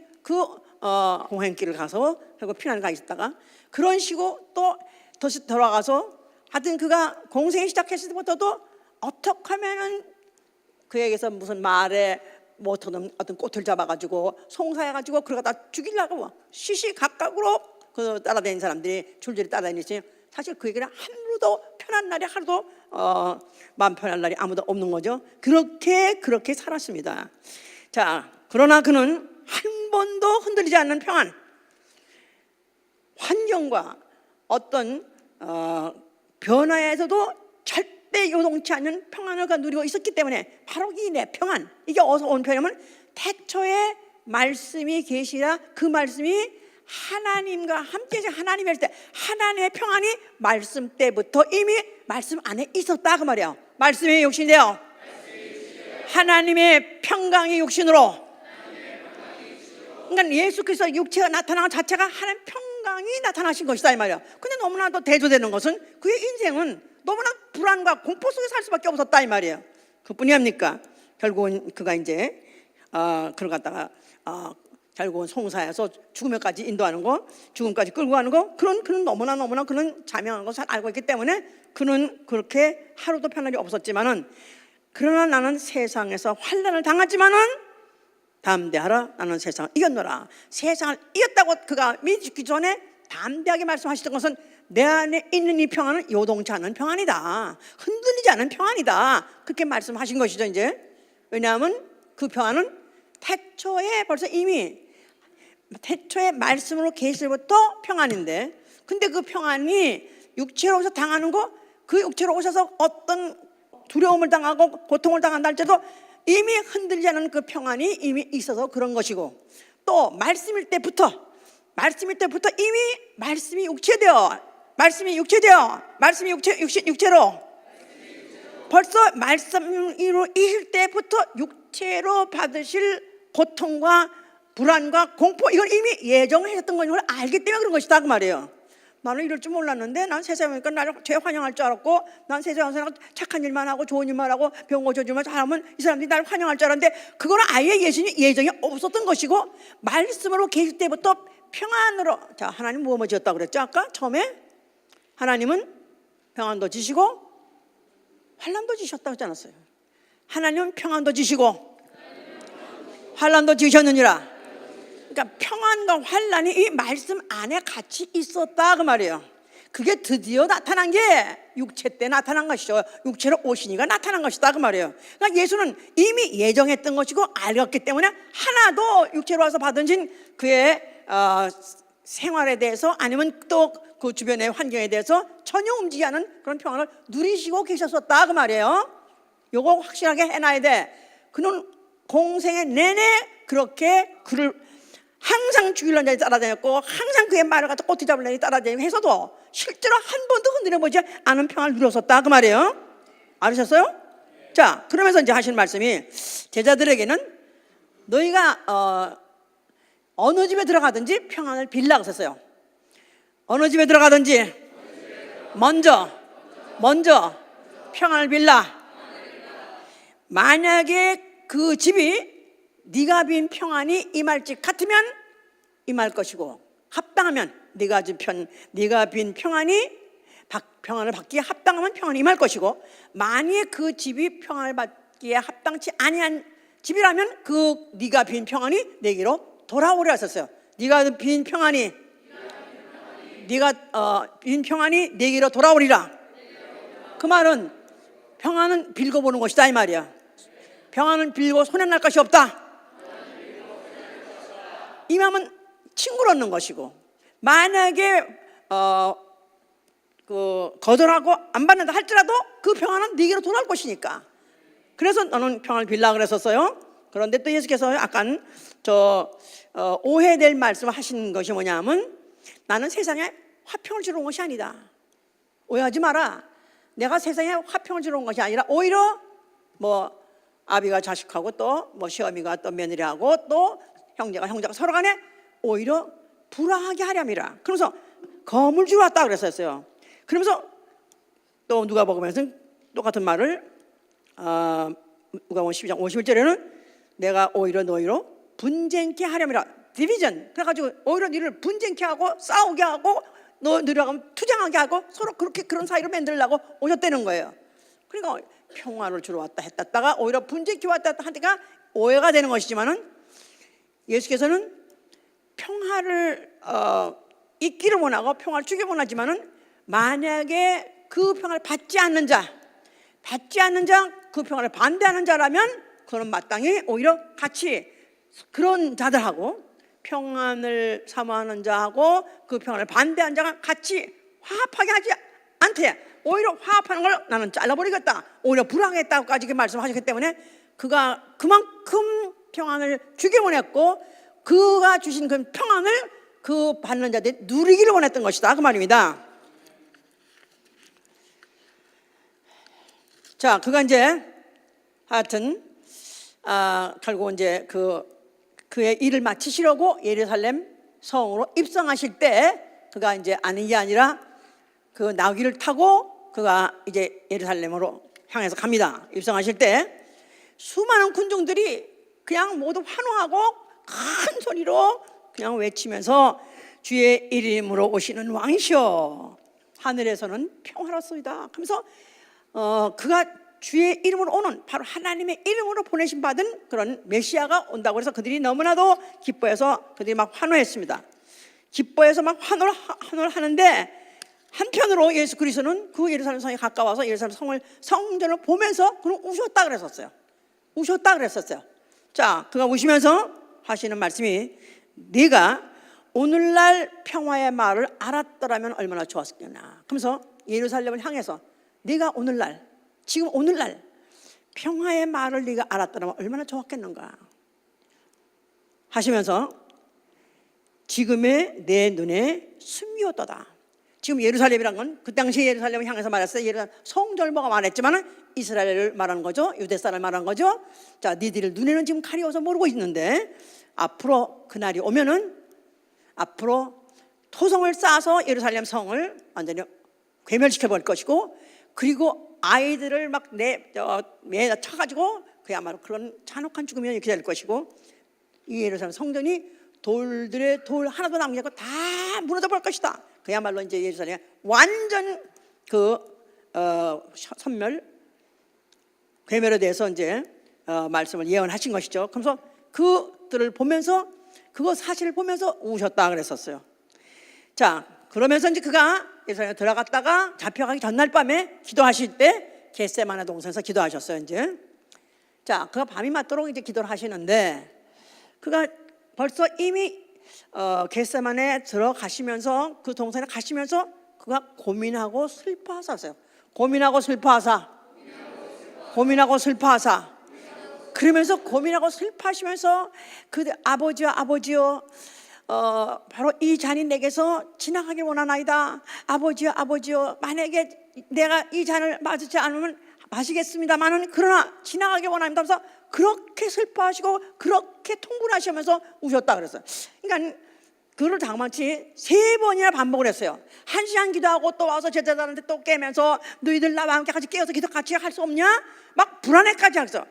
[SPEAKER 1] 공행길을 가서 결국 피난을 가 있다가 그런 식으로 또 다시 돌아가서 하여튼 그가 공생이 시작했을 때부터도 어떻게 하면은 그에게서 무슨 말에 뭐 어떤 꽃을 잡아가지고 송사해가지고 그걸 갖다 죽이려고 시시각각으로 그 따라다니는 사람들이 줄줄이 따라다니지, 사실 그에게는 하루도 편한 날이 하루도 마음 편한 날이 아무도 없는 거죠. 그렇게 살았습니다. 자, 그러나 그는 한 번도 흔들리지 않는 평안, 환경과 어떤 변화에서도 절대 요동치 않는 평안을 누리고 있었기 때문에 바로 이 내 평안, 이게 어디서 온 평안이냐면 태초에 말씀이 계시라, 그 말씀이 하나님과 함께 하나님이 할 때 하나님의 평안이 말씀 때부터 이미 말씀 안에 있었다 그 말이에요. 말씀이 육신이에요. 하나님의 평강이 육신으로. 그러니까 예수 그리스도 육체가 나타난 것 자체가 하나님의 평강이 나타나신 것이다 이 말이에요. 근데 너무나도 대조되는 것은 그의 인생은 너무나 불안과 공포 속에 살 수밖에 없었다 이 말이에요. 그뿐이 합니까? 결국은 그가 이제 그걸 갖다가 결국은 송사해서 죽음에까지 인도하는 거, 죽음까지 끌고 가는 거, 그는 너무나 그는 자명한 거 잘 알고 있기 때문에 그는 그렇게 하루도 편안이 없었지만은, 그러나 나는 세상에서 환난을 당하지만은 담대하라, 나는 세상을 이겼노라. 세상을 이겼다고 그가 믿기 전에 담대하게 말씀하시던 것은 내 안에 있는 이 평안은 요동치 않은 평안이다, 흔들리지 않은 평안이다, 그렇게 말씀하신 것이죠 이제. 왜냐하면 그 평안은 태초에 벌써 이미 태초에 말씀으로 계실 때부터 평안인데, 근데 그 평안이 육체로 오셔서 당하는 거, 그 육체로 오셔서 어떤 두려움을 당하고 고통을 당한다 할지라도 이미 흔들리지 않은 그 평안이 이미 있어서 그런 것이고, 또 말씀일 때부터 이미 말씀이 육체되어 말씀이 육체로 벌써 말씀으로 이실 때부터 육체로 받으실 고통과 불안과 공포, 이걸 이미 예정하셨던 걸 알기 때문에 그런 것이다 그 말이에요. 나는 이럴 줄 몰랐는데, 난 세상에 오니까 나를 죄 환영할 줄 알았고, 난 세상에서 착한 일만 하고 좋은 일만 하고 병 고쳐주면 잘하면 이 사람들이 나를 환영할 줄 알았는데, 그거는 아예 예정이 없었던 것이고, 말씀으로 계실 때부터 평안으로. 자, 하나님 무엇을 지었다고 그랬죠 아까 처음에? 하나님은 평안도 지시고 환난도 지셨다고 하지 않았어요? 하나님은 평안도 지시고 환난도 지으셨느니라. 그러니까 평안과 환난이 이 말씀 안에 같이 있었다 그 말이에요. 그게 드디어 나타난 게 육체 때 나타난 것이죠. 육체로 오시니까 나타난 것이다 그 말이에요. 그러니까 예수는 이미 예정했던 것이고 알았기 때문에 하나도 육체로 와서 받으신 그의 생활에 대해서 아니면 또 그 주변의 환경에 대해서 전혀 움직이지 않은 그런 평안을 누리시고 계셨었다 그 말이에요. 요거 확실하게 해놔야 돼. 그는 공생의 내내 그렇게 그를 항상 죽이려는 자에 따라다녔고 항상 그의 말을 갖다 꼬투리 잡으려는 자에 따라다니고 해서도 실제로 한 번도 흔들어보지 않은 평안을 누렸었다 그 말이에요. 알으셨어요? 자, 그러면서 이제 하신 말씀이 제자들에게는 너희가 어느 집에 들어가든지 평안을 빌라 그랬어요. 어느 집에 들어가든지 먼저 평안을 빌라. 만약에 그 집이 네가 빈 평안이 임할 집 같으면 임할 것이고 합당하면 네가 빈 평안을 받기에 합당하면 평안이 임할 것이고 만약 그 집이 평안을 받기에 합당치 아니한 집이라면 그 네가 빈 평안이 내게로 돌아오리라 했었어요. 네가 빈 평안이 내게로 돌아오리라. 그 말은 평안은 빌고 보는 것이다 이 말이야. 평안은 빌고 손해날 것이 없다. 이 마음은 친구를 얻는 것이고 만약에 거절하고 안 받는다 할지라도 그 평안은 네게로 돌아올 것이니까. 그래서 너는 평안을 빌라 그랬었어요. 그런데 또 예수께서 약간 오해될 말씀을 하신 것이 뭐냐면 나는 세상에 화평을 주러 온 것이 아니다. 오해하지 마라. 내가 세상에 화평을 주러 온 것이 아니라 오히려 아비가 자식하고 또 시어미가 또 며느리하고 또 형제가 서로 간에 오히려 불화하게 하렴이라. 그러면서 검을 주러 왔다 그랬었어요. 그러면서 또 누가복음에서 똑같은 말을 누가복음 12장 51절에는 내가 오히려 너희로 분쟁케 하렴이라. 디비전. 그래가지고 오히려 너희를 분쟁케 하고 싸우게 하고 너희랑 투쟁하게 하고 서로 그런 사이로 만들려고 오셨다는 거예요. 그러니까 평화를 주러 왔다 했다가 오히려 분쟁케 왔다 하니까 오해가 되는 것이지만은 예수께서는 평화를 있기를 원하고 평화를 주기 원하지만은 만약에 그 평화를 받지 않는 자 그 평화를 반대하는 자라면 그는 마땅히 오히려 같이 그런 자들하고 평안을 사모하는 자하고 그 평안을 반대하는 자가 같이 화합하게 하지 않대. 오히려 화합하는 걸 나는 잘라버리겠다. 오히려 불황했다고까지 말씀하셨기 때문에 그가 그만큼 평안을 주기 원했고 그가 주신 그 평안을 그 받는 자들이 누리기를 원했던 것이다 그 말입니다. 자, 그가 이제 하여튼 결국 이제 그의 일을 마치시려고 예루살렘 성으로 입성하실 때 그가 이제 아는 게 아니라 그 나귀를 타고 그가 이제 예루살렘으로 향해서 갑니다. 입성하실 때 수많은 군중들이 그냥 모두 환호하고 큰 소리로 그냥 외치면서 주의 이름으로 오시는 왕이시여 하늘에서는 평화롭소이다. 그러면서 그가 주의 이름으로 오는 바로 하나님의 이름으로 보내신 받은 그런 메시아가 온다고 해서 그들이 너무나도 기뻐해서 그들이 막 환호했습니다. 기뻐해서 막 환호를 하는데 한편으로 예수 그리스도는 그 예루살렘 성에 가까워서 예루살렘 성전을 보면서 그는 우셨다 그랬었어요. 자, 그가 우시면서 하시는 말씀이 네가 오늘날 평화의 말을 알았더라면 얼마나 좋았겠냐. 그러면서 예루살렘을 향해서 네가 지금 오늘날 평화의 말을 네가 알았더라면 얼마나 좋았겠는가 하시면서 지금의 내 눈에 숨이었도다. 지금 예루살렘이란 건 그 당시 예루살렘을 향해서 말했어요. 예루살렘 성전보가 말했지만 이스라엘을 말하는 거죠. 유대 사람을 말하는 거죠. 자, 니들 눈에는 지금 가려워서 모르고 있는데 앞으로 그날이 오면은 앞으로 토성을 쌓아서 예루살렘 성을 완전히 괴멸시켜 버릴 것이고 그리고 아이들을 막 매다 쳐가지고 그야말로 그런 잔혹한 죽음이 기다릴 것이고 이 예루살렘 성전이 돌 하나도 남기지 않고 다 무너져 버릴 것이다. 그야말로 이제 예루살렘 완전 괴멸에 대해서 이제 말씀을 예언하신 것이죠. 그래서 그들을 보면서 그거 사실을 보면서 우셨다 그랬었어요. 자, 그러면서 이제 그가 예루살렘에 들어갔다가 잡혀가기 전날 밤에 기도하실 때 겟세마네 동산에서 기도하셨어요. 이제 자, 그가 밤이 맞도록 이제 기도를 하시는데 그가 벌써 이미 겟세마네 들어가시면서 그 동산에 가시면서 그가 고민하고 슬퍼하셨어요. 고민하고 슬퍼하사 그러면서 고민하고 슬퍼하시면서 그 아버지여 바로 이 잔이 내게서 지나가길 원하나이다. 아버지여 만약에 내가 이 잔을 마시지 않으면 마시겠습니다만은 그러나 지나가길 원합니다 하면서 그렇게 슬퍼하시고 그렇게 통분하시면서 우셨다 그랬어요. 그러니까 그를 장마치 3번이나 반복을 했어요. 1시간 기도하고 또 와서 제자들한테 또 깨면서 너희들 나와 함께 같이 깨어서 기도 같이 할 수 없냐? 막 불안해까지 하면서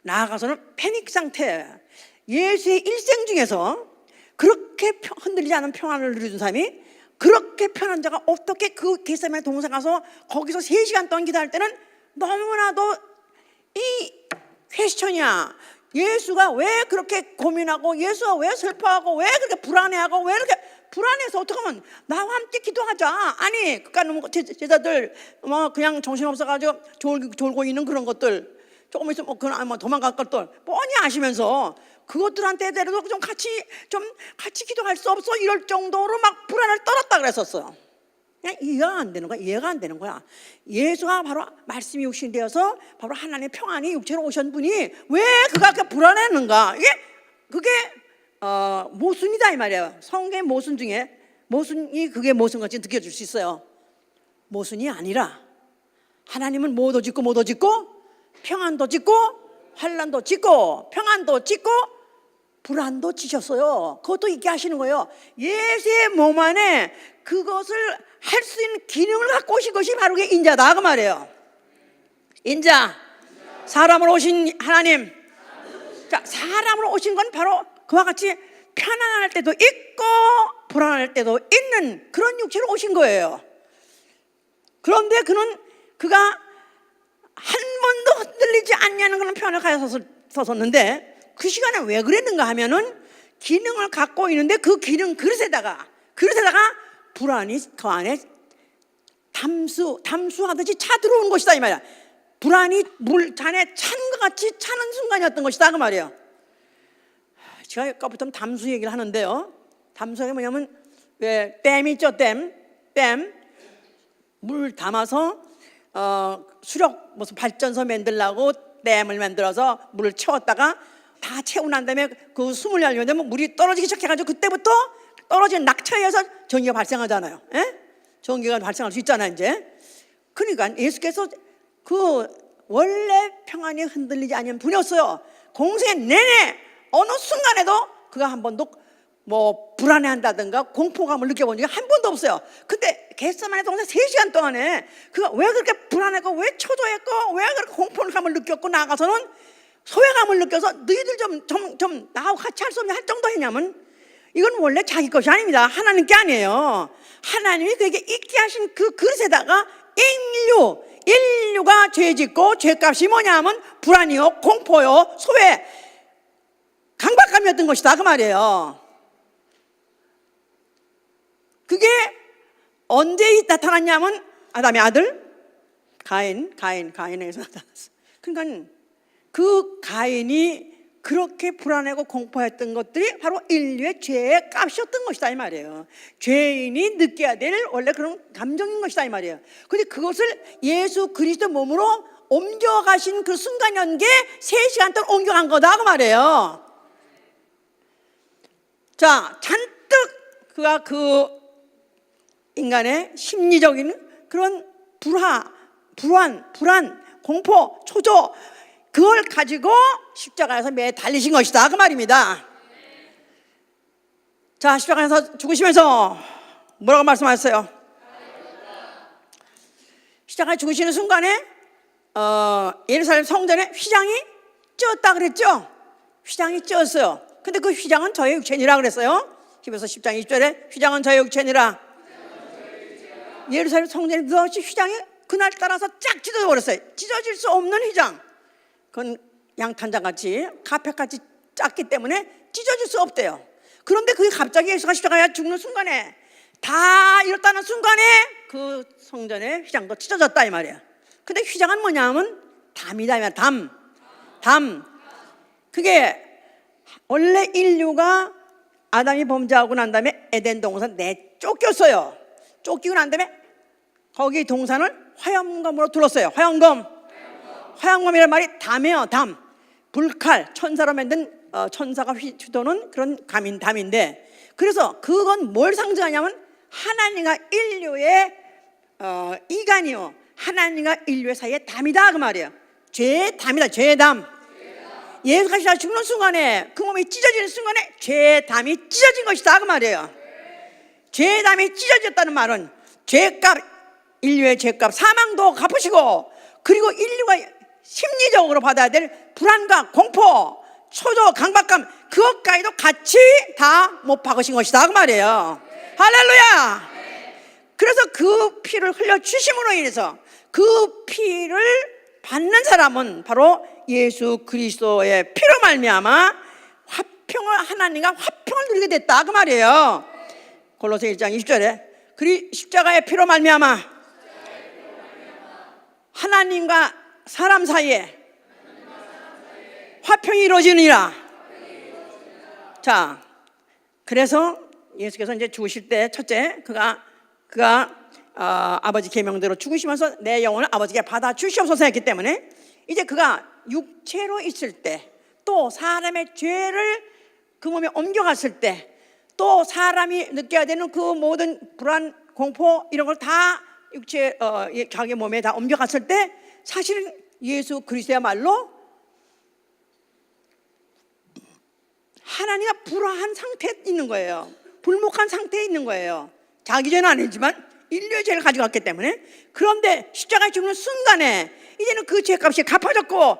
[SPEAKER 1] 나아가서는 패닉 상태. 예수의 일생 중에서 그렇게 흔들리지 않은 평안을 누리는 사람이 그렇게 편한 자가 어떻게 그 겟세마네 동산 가서 거기서 3시간 동안 기도할 때는 너무나도 이 퀘스천이야. 예수가 왜 그렇게 고민하고 예수가 왜 슬퍼하고 왜 그렇게 불안해하고 왜 그렇게 불안해서 어떻게 하면 나와 함께 기도하자. 아니 그러니까 제자들 그냥 정신없어가지고 졸고 있는 그런 것들 조금 있으면 그냥 도망갈 것들 뻔히 아시면서 그것들한테 대해서 좀 같이 기도할 수 없어 이럴 정도로 막 불안을 떨었다 그랬었어요. 그냥 이해가 안 되는 거야. 예수가 바로 말씀이 육신이 되어서 바로 하나님의 평안이 육체로 오신 분이 왜 그가 그렇게 불안했는가? 그게 모순이다 이 말이에요. 성경의 모순 중에 모순이 그게 모순같이 느껴질 수 있어요. 모순이 아니라 하나님은 뭐도 짓고 평안도 짓고 환난도 짓고 평안도 짓고 불안도 지셨어요. 그것도 있게 하시는 거예요. 예수의 몸 안에 그것을 할 수 있는 기능을 갖고 오신 것이 바로 그게 인자다 그 말이에요. 인자, 사람으로 오신 하나님. 자, 사람으로 오신 건 바로 그와 같이 편안할 때도 있고 불안할 때도 있는 그런 육체로 오신 거예요. 그런데 그가 한 번도 흔들리지 않냐는 그런 표현을 가지고 섰었는데 그 시간에 왜 그랬는가 하면은 기능을 갖고 있는데 그 기능 그릇에다가 불안이 그 안에 담수하듯이 차 들어온 것이다 이 말이야. 불안이 물잔에 찬 것 같이 차는 순간이었던 것이다 그 말이에요. 제가 아까부터 담수 얘기를 하는데요. 담수가 뭐냐면 왜 댐 있죠, 댐 물 담아서 수력 무슨 발전소 만들려고 댐을 만들어서 물을 채웠다가 다 채우고 난 다음에 그 숨을 열면 되면 물이 떨어지기 시작해가지고 그때부터 떨어지는 낙차에 의해서 전기가 발생하잖아요. 전기가 발생할 수 있잖아요 이제. 그러니까 예수께서 그 원래 평안이 흔들리지 않는 분이었어요. 공생 내내 어느 순간에도 그가 한 번도 뭐 불안해한다든가 공포감을 느껴본 적이 한 번도 없어요. 근데 겟세마네 동산 3시간 동안에 그가 왜 그렇게 불안했고 왜 초조했고 왜 그렇게 공포감을 느꼈고 나가서는 소외감을 느껴서 너희들 좀 나하고 같이 할 수 없냐 할 정도 했냐면 이건 원래 자기 것이 아닙니다. 하나님 게 아니에요. 하나님이 그에게 있게 하신 그 그릇에다가 인류가 죄짓고 죄값이 뭐냐면 불안이요 공포요 소외 강박감이었던 것이다 그 말이에요. 그게 언제 나타났냐면 아담의 아들 가인에게서 나타났어. 그러니까 그 가인이 그렇게 불안하고 공포했던 것들이 바로 인류의 죄의 값이었던 것이다 이 말이에요. 죄인이 느껴야 될 원래 그런 감정인 것이다 이 말이에요. 그런데 그것을 예수 그리스도 몸으로 옮겨가신 그 순간 연계 3시간 동안 옮겨간 거다 그 말이에요. 자, 잔뜩 그가 그 인간의 심리적인 그런 불안, 공포, 초조 그걸 가지고 십자가에서 매 달리신 것이다 그 말입니다. 자, 십자가에서 죽으시면서 뭐라고 말씀하셨어요? 십자가에 죽으시는 순간에 예루살렘 성전에 휘장이 쪘다 그랬죠? 휘장이 쪘어요. 근데 그 휘장은 저의 육체니라 그랬어요. 히브리서 10장 20절에 휘장은 저의 육체니라. 예루살렘 성전에 무엇이 휘장이 그날 따라서 쫙 찢어져 버렸어요. 찢어질 수 없는 휘장. 그건 양탄자같이 카펫같이 작기 때문에 찢어질 수 없대요. 그런데 그게 갑자기 예수가 십자가에 죽는 순간에 다 이렇다는 순간에 그 성전의 휘장도 찢어졌다 이 말이야. 근데 휘장은 뭐냐면 담이다. 담. 그게 원래 인류가 아담이 범죄하고 난 다음에 에덴 동산 내쫓겼어요. 쫓기고 난 다음에 거기 동산을 화염검으로 둘렀어요. 화염검이란 말이 담이에요. 담. 불칼, 천사로 만든 천사가 휘두르는 그런 담인데, 그래서 그건 뭘 상징하냐면 하나님과 인류의 이간이요, 하나님과 인류의 사이의 담이다 그 말이에요. 죄의 담이다. 죄의 담. 예수가 십자가에 죽는 순간에 그 몸이 찢어지는 순간에 죄의 담이 찢어진 것이다 그 말이에요. 죄의 담이 찢어졌다는 말은 죄값, 인류의 죄값 사망도 갚으시고, 그리고 인류가 심리적으로 받아야 될 불안과 공포, 초조, 강박감, 그것까지도 같이 다 못 박으신 것이다 그 말이에요. 할렐루야. 그래서 그 피를 흘려주심으로 인해서 그 피를 받는 사람은 바로 예수 그리스도의 피로 말미암아 화평을, 하나님과 화평을 누리게 됐다 그 말이에요. 골로새 1장 20절에 십자가의 피로 말미암아 하나님과 사람 사이에 화평이 이루어지느니라. 자, 그래서 예수께서 이제 죽으실 때 첫째 그가 아버지 계명대로 죽으시면서 내 영혼을 아버지께 받아 주시옵소서 했기 때문에 이제 그가 육체로 있을 때, 또 사람의 죄를 그 몸에 옮겨갔을 때, 또 사람이 느껴야 되는 그 모든 불안, 공포 이런 걸 다 육체 자기 몸에 다 옮겨갔을 때 사실은 예수 그리스도야말로 하나님과 불화한 상태에 있는 거예요. 불목한 상태에 있는 거예요. 자기 죄는 아니지만 인류의 죄를 가져갔기 때문에. 그런데 십자가에 죽는 순간에 이제는 그 죄값이 갚아졌고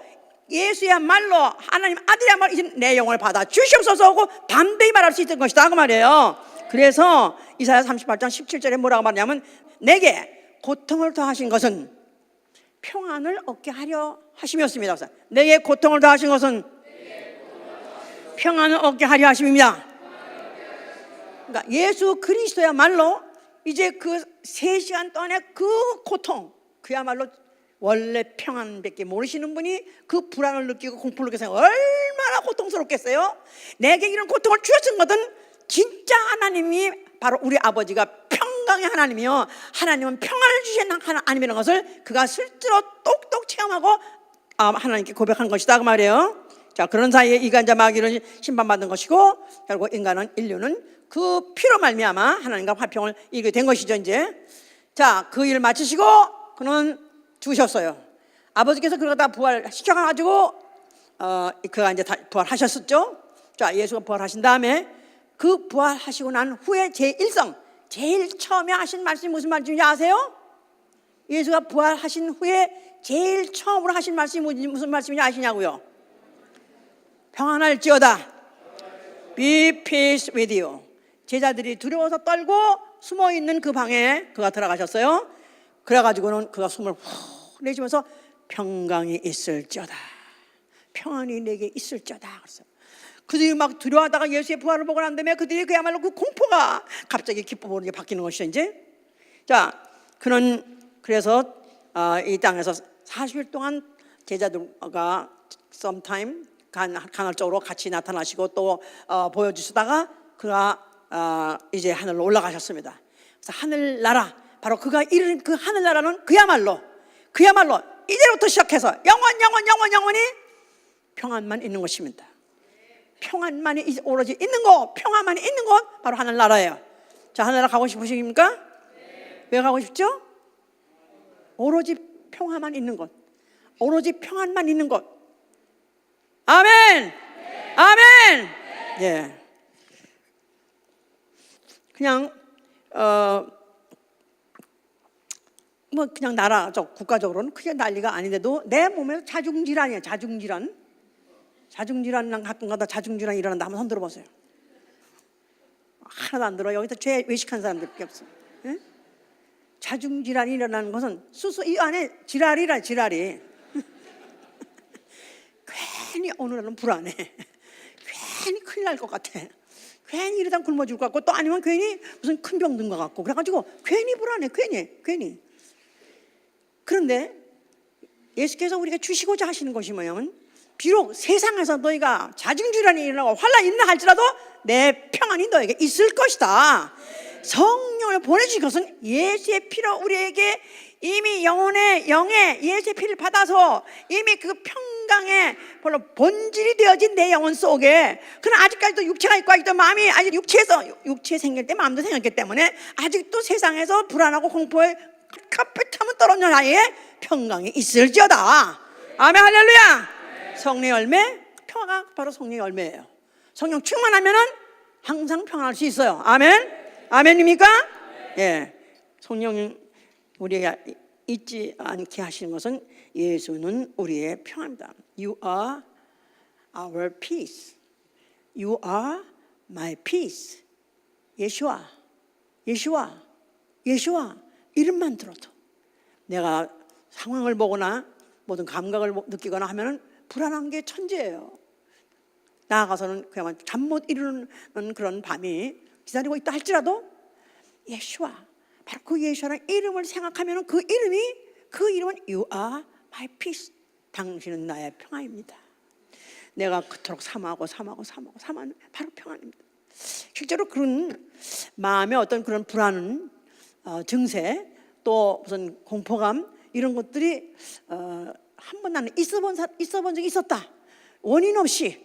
[SPEAKER 1] 예수야말로 하나님 아들이야말로 이제 내 영혼을 받아 주시옵소서 하고 담대히 말할 수 있는 것이다 그 말이에요. 그래서 이사야 38장 17절에 뭐라고 말하냐면 내게 고통을 더하신 것은 평안을 얻게 하려 하심이었습니다. 내게 고통을 더하신 것은 평안을 얻게 하려 하심입니다. 그러니까 예수 그리스도야말로 이제 그 3시간 동안의 그 고통, 그야말로 원래 평안밖에 모르시는 분이 그 불안을 느끼고 공포를 느껴서 얼마나 고통스럽겠어요. 내게 이런 고통을 주셨던 것은 진짜 하나님이 바로 우리 아버지가 평강의 하나님이요, 하나님은 평안을 주시는 하나님이라는 것을 그가 실제로 똑똑 체험하고 하나님께 고백한 것이다 그 말이에요. 자, 그런 사이에 이간자 마귀는 심판받은 것이고 결국 인류는 그 피로 말미암아 하나님과 화평을 이루게 된 것이죠. 이제 자, 그 일 마치시고 그는 죽으셨어요. 아버지께서 그걸 다 부활시켜가지고 그가 이제 다 부활하셨었죠. 자, 예수가 부활하신 다음에 그 부활하시고 난 후에 제1성 제일 처음에 하신 말씀이 무슨 말씀인지 아세요? 예수가 부활하신 후에 제일 처음으로 하신 말씀이 무슨 말씀인지 아시냐고요? 평안할지어다. Be peace with you. 제자들이 두려워서 떨고 숨어있는 그 방에 그가 들어가셨어요. 그래가지고는 그가 숨을 후 내쉬면서 평강이 있을지어다, 평안이 내게 있을지어다 그랬어요. 그들이 막 두려워하다가 예수의 부활을 보고 난 다음에 그들이 그야말로 그 공포가 갑자기 기쁨으로 바뀌는 것이죠. 이제 자, 그는 그래서 이 땅에서 40일 동안 제자들과 sometime 간헐적으로 같이 나타나시고 또 보여주시다가 그가 이제 하늘로 올라가셨습니다. 그래서 하늘나라, 바로 그가 이룬 그 하늘나라는 그야말로 이제부터 시작해서 영원히 평안만 있는 것입니다. 평안만이 오로지 있는 것, 평안만이 있는 것, 바로 하늘나라예요. 자, 하늘나라 가고 싶으십니까? 왜 가고 싶죠? 오로지 평안만 있는 것, 오로지 평안만 있는 것. 아멘. 아멘. 예. 그냥 뭐 그냥 나라적 국가적으로는 크게 난리가 아닌데도 내 몸에서 자중질환이에요. 자중질환 가끔가다 자중질환이 일어난다. 한번 손 들어보세요. 하나도 안 들어. 여기서 죄 외식한 사람들밖에 없어. 예? 자중질환이 일어나는 것은 이 안에 지랄이 괜히 오늘은 불안해, 큰일 날 것 같아. 괜히 이러다 굶어 죽을 것 같고, 또 아니면 괜히 무슨 큰 병 든 것 같고, 그래가지고 괜히 불안해. 괜히. 그런데 예수께서 우리가 주시고자 하시는 것이 뭐냐면, 비록 세상에서 너희가 자중질환이 일어나고 환란이 일어나 할지라도 내 평안이 너에게 있을 것이다. 성령을 보내주신 것은 예수의 피로 우리에게 이미 영의 예수의 피를 받아서 이미 그 평강의 별로 본질이 되어진 내 영혼 속에, 그러나 아직까지도 육체가 있고 아직도 마음이 아직 육체 생길 때 마음도 생겼기 때문에 아직도 세상에서 불안하고 공포에 카펫하면 떨어져 나의 평강이 있을지어다. 아멘, 할렐루야. 성령의 열매, 평화가 바로 성령의 열매예요. 성령 충만하면은 항상 평안할 수 있어요. 아멘. 아멘입니까? 예. 성령 우리에게 잊지 않게 하시는 것은 예수는 우리의 평안입니다. You are our peace. You are my peace. 예수와 이름만 들어도 내가 상황을 보거나 모든 감각을 느끼거나 하면은 불안한 게 천재예요. 나아가서는 그야말로 잠 못 이루는 그런 밤이 기다리고 있다 할지라도 예수와, 바로 그 예수라는 이름을 생각하면 그 이름은 You are my peace. 당신은 나의 평안입니다. 내가 그토록 사모하는 바로 평안입니다. 실제로 그런 마음의 어떤 그런 불안, 증세, 또 무슨 공포감, 이런 것들이 한 번 나는 있어본 적이 있었다. 원인 없이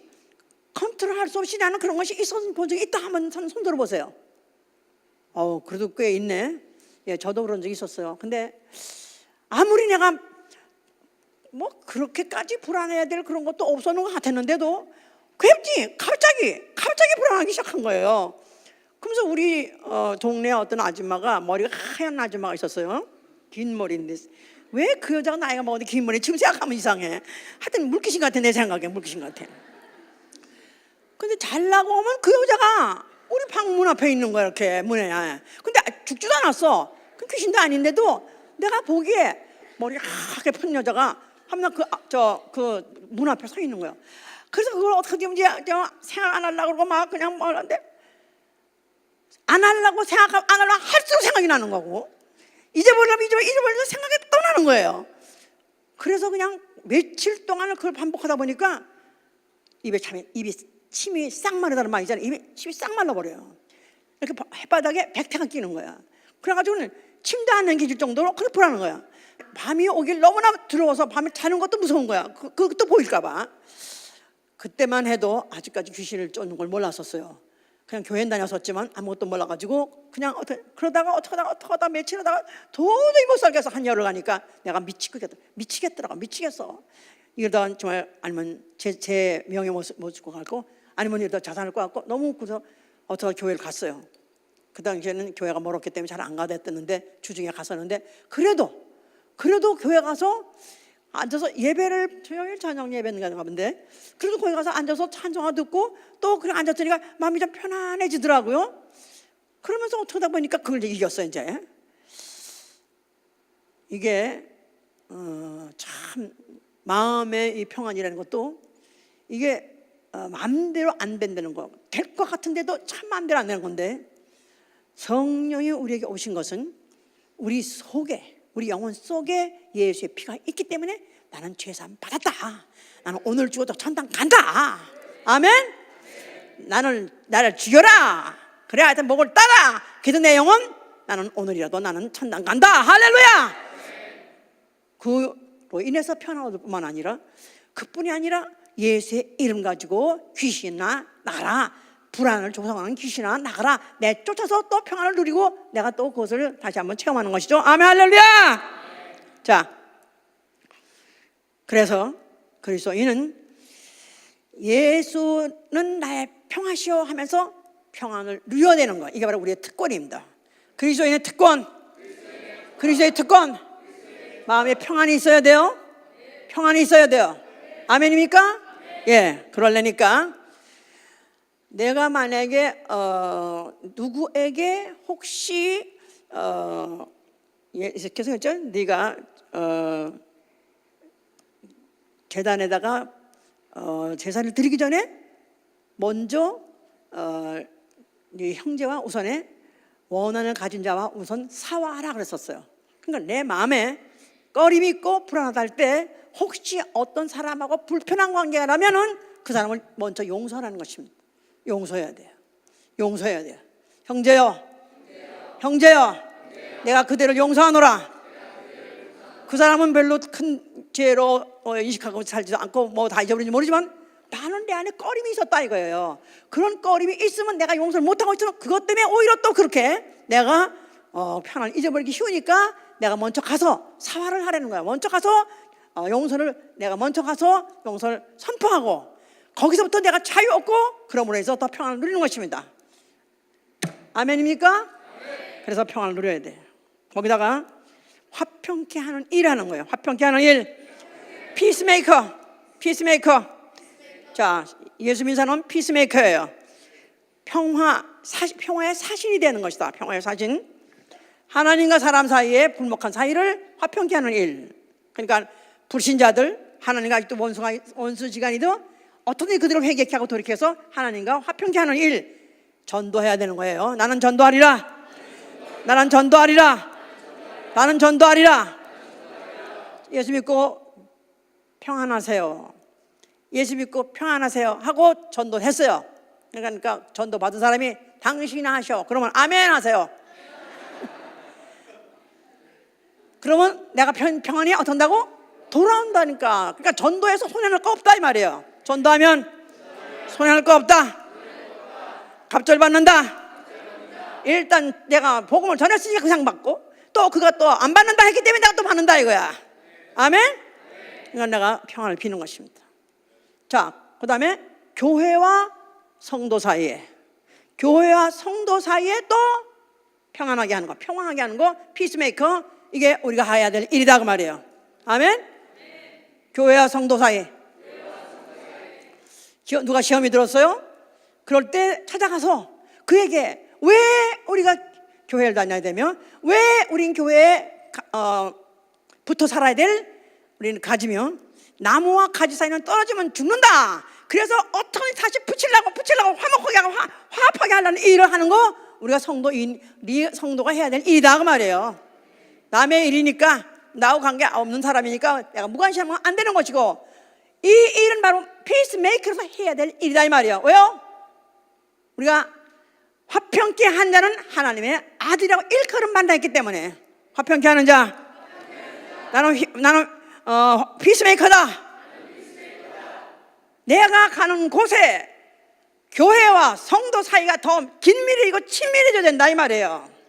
[SPEAKER 1] 컨트롤할 수 없이 나는 그런 것이 있어본 적이 있다 하면 손 들어보세요. 그래도 꽤 있네. 예, 저도 그런 적이 있었어요. 근데 아무리 내가 뭐 그렇게까지 불안해야 될 그런 것도 없었는 것 같았는데도 갑자기 불안하기 시작한 거예요. 그러면서 우리 동네 어떤 아줌마가, 머리가 하얀 아줌마가 있었어요. 긴 머리인데 왜 그 여자가 나이가 먹어도 긴 머리, 지금 생각하면 이상해. 하여튼 물귀신 같아, 내 생각에. 물귀신 같아. 근데 잘나고 오면 그 여자가 우리 방문 앞에 있는 거야, 이렇게 문에. 근데 죽지도 않았어. 그 귀신도 아닌데도 내가 보기에 머리가 하얗게 픈 여자가 한번 그 문 앞에 서 있는 거야. 그래서 그걸 어떻게 하면 생각 안 하려고 그러고 막 그냥 뭐 하는데, 안 하려고 할수록 생각이 나는 거고, 잊어버리려면 생각이 떠나는 거예요. 그래서 그냥 며칠 동안을 그걸 반복하다 보니까 입이 침이 싹 마르다는 말이잖아요. 입에 침이 싹 말라버려요. 이렇게 혓바닥에 백태가 끼는 거야. 그래가지고는 침도 안 넘길 정도로 그렇게 불안한 거야. 밤이 오길 너무나 두려워서 밤에 자는 것도 무서운 거야. 그것도 보일까봐. 그때만 해도 아직까지 귀신을 쫓는 걸 몰랐었어요. 그냥 교회 다녔었지만 아무것도 몰라가지고 그냥 어떡하다 며칠 하다가 도저히 못 살겠어. 한 열흘 가니까 내가 미치겠어. 이러다 정말 아니면 제 명예 못 죽고 갈고, 아니면 이러다 자살할 것 같고, 너무 웃고서 어쩌다 교회를 갔어요. 그 당시에는 교회가 멀었기 때문에 잘 안 가댔었는데 주중에 갔었는데, 그래도 교회 가서 앉아서 예배를, 토요일 저녁 예배인가 본데, 그래도 거기 가서 앉아서 찬송화 듣고 또 그냥 앉았으니까 마음이 좀 편안해지더라고요. 그러면서 어쩌다 보니까 그걸 이겼어요. 이제 이게 참 마음의 이 평안이라는 것도 이게 마음대로 안 된다는 거, 될 것 같은데도 참 마음대로 안 되는 건데, 성령이 우리에게 오신 것은 우리 영혼 속에 예수의 피가 있기 때문에 나는 죄사함 받았다. 나는 오늘 죽어도 천당 간다. 아멘. 나를 죽여라. 그래 하여튼 목을 따라. 그래도 내 영혼, 나는 오늘이라도 나는 천당 간다. 할렐루야. 그로 인해서 편안할 뿐만 아니라, 그뿐이 아니라 예수의 이름 가지고 귀신아 나가라, 불안을 조성하는 귀신아 나가라, 내쫓아서 또 평안을 누리고 내가 또 그것을 다시 한번 체험하는 것이죠. 아멘, 할렐루야. 자, 그래서 그리스도인은 예수는 나의 평화시오 하면서 평안을 누려내는 것, 이게 바로 우리의 특권입니다. 그리스도인의 특권, 마음에 평안이 있어야 돼요. 평안이 있어야 돼요. 아멘입니까? 예, 그러려니까 내가 만약에 누구에게 혹시 계속 했죠? 네가 제단에다가 제사를 드리기 전에 먼저 네 형제와 우선에 원한을 가진 자와 우선 사화하라 그랬었어요. 그러니까 내 마음에 꺼림이 있고 불안하다 할 때 혹시 어떤 사람하고 불편한 관계가 나면은 그 사람을 먼저 용서하는 것입니다. 용서해야 돼요. 용서해야 돼요. 형제요, 형제요, 내가 그대를 용서하노라. 그 사람은 별로 큰 죄로 인식하고 살지도 않고 뭐 다 잊어버린지 모르지만 나는 내 안에 꺼림이 있었다 이거예요. 그런 꺼림이 있으면 내가 용서를 못하고 있으면 그것 때문에 오히려 또 그렇게 내가 편안을 잊어버리기 쉬우니까 내가 먼저 가서 사과를 하라는 거야. 먼저 가서 용서를 내가 먼저 가서 용서를 선포하고 거기서부터 내가 자유 얻고 그러므로 해서 더 평안을 누리는 것입니다. 아멘입니까? 그래서 평안을 누려야 돼. 거기다가 화평케 하는 일하는 거예요. 화평케 하는 일. 피스메이커. 피스메이커. 자, 예수 믿는 사람은 피스메이커예요. 평화의 사신이 되는 것이다. 평화의 사신. 하나님과 사람 사이에 불목한 사이를 화평케 하는 일. 그러니까 불신자들, 하나님과 아직도 원수지간이도 어떻게 그들을 회개케 하고 돌이켜서 하나님과 화평케 하는 일. 전도해야 되는 거예요. 나는 전도하리라. 나는 전도하리라. 나는 전도하리라. 예수 믿고 평안하세요. 예수 믿고 평안하세요 하고 전도했어요. 그러니까 전도 받은 사람이 당신이나 하셔. 그러면 아멘 하세요. 그러면 내가 평안이 어떤다고? 돌아온다니까. 그러니까 전도해서 손해날 거 없다 이 말이에요. 전도하면 손해날 거 없다. 갑절받는다. 일단 내가 복음을 전했으니까 그 상 받고 또 그가 또 안 받는다 했기 때문에 내가 또 받는다 이거야. 아멘? 그러니까 내가 평안을 비는 것입니다. 자, 그 다음에 교회와 성도 사이에 교회와 성도 사이에 또 평안하게 하는 거, 평안하게 하는 거, 피스메이커. 이게 우리가 해야 될 일이다 그 말이에요. 아멘? 교회와 성도 사이. 누가 시험이 들었어요? 그럴 때 찾아가서 그에게 왜 우리가 교회를 다녀야 되며 왜 우린 교회에 붙어 살아야 될 우리는 가지며 나무와 가지 사이는 떨어지면 죽는다. 그래서 어떻게 다시 붙이려고 화목하게 하고 화합하게 하려는 일을 하는 거 우리가 성도가 해야 될 일이다 그 말이에요. 남의 일이니까 나하고 관계 없는 사람이니까 내가 무관심하면 안 되는 것이고 이 일은 바로 피스메이커로서 해야 될 일이다 이 말이에요. 왜요? 우리가 화평케 한 자는 하나님의 아들이라고 일컬음 받았기 때문에 화평케 하는 자 나는 피스메이커다. 내가 가는 곳에 교회와 성도 사이가 더 긴밀해지고 친밀해져야 된다 이 말이에요.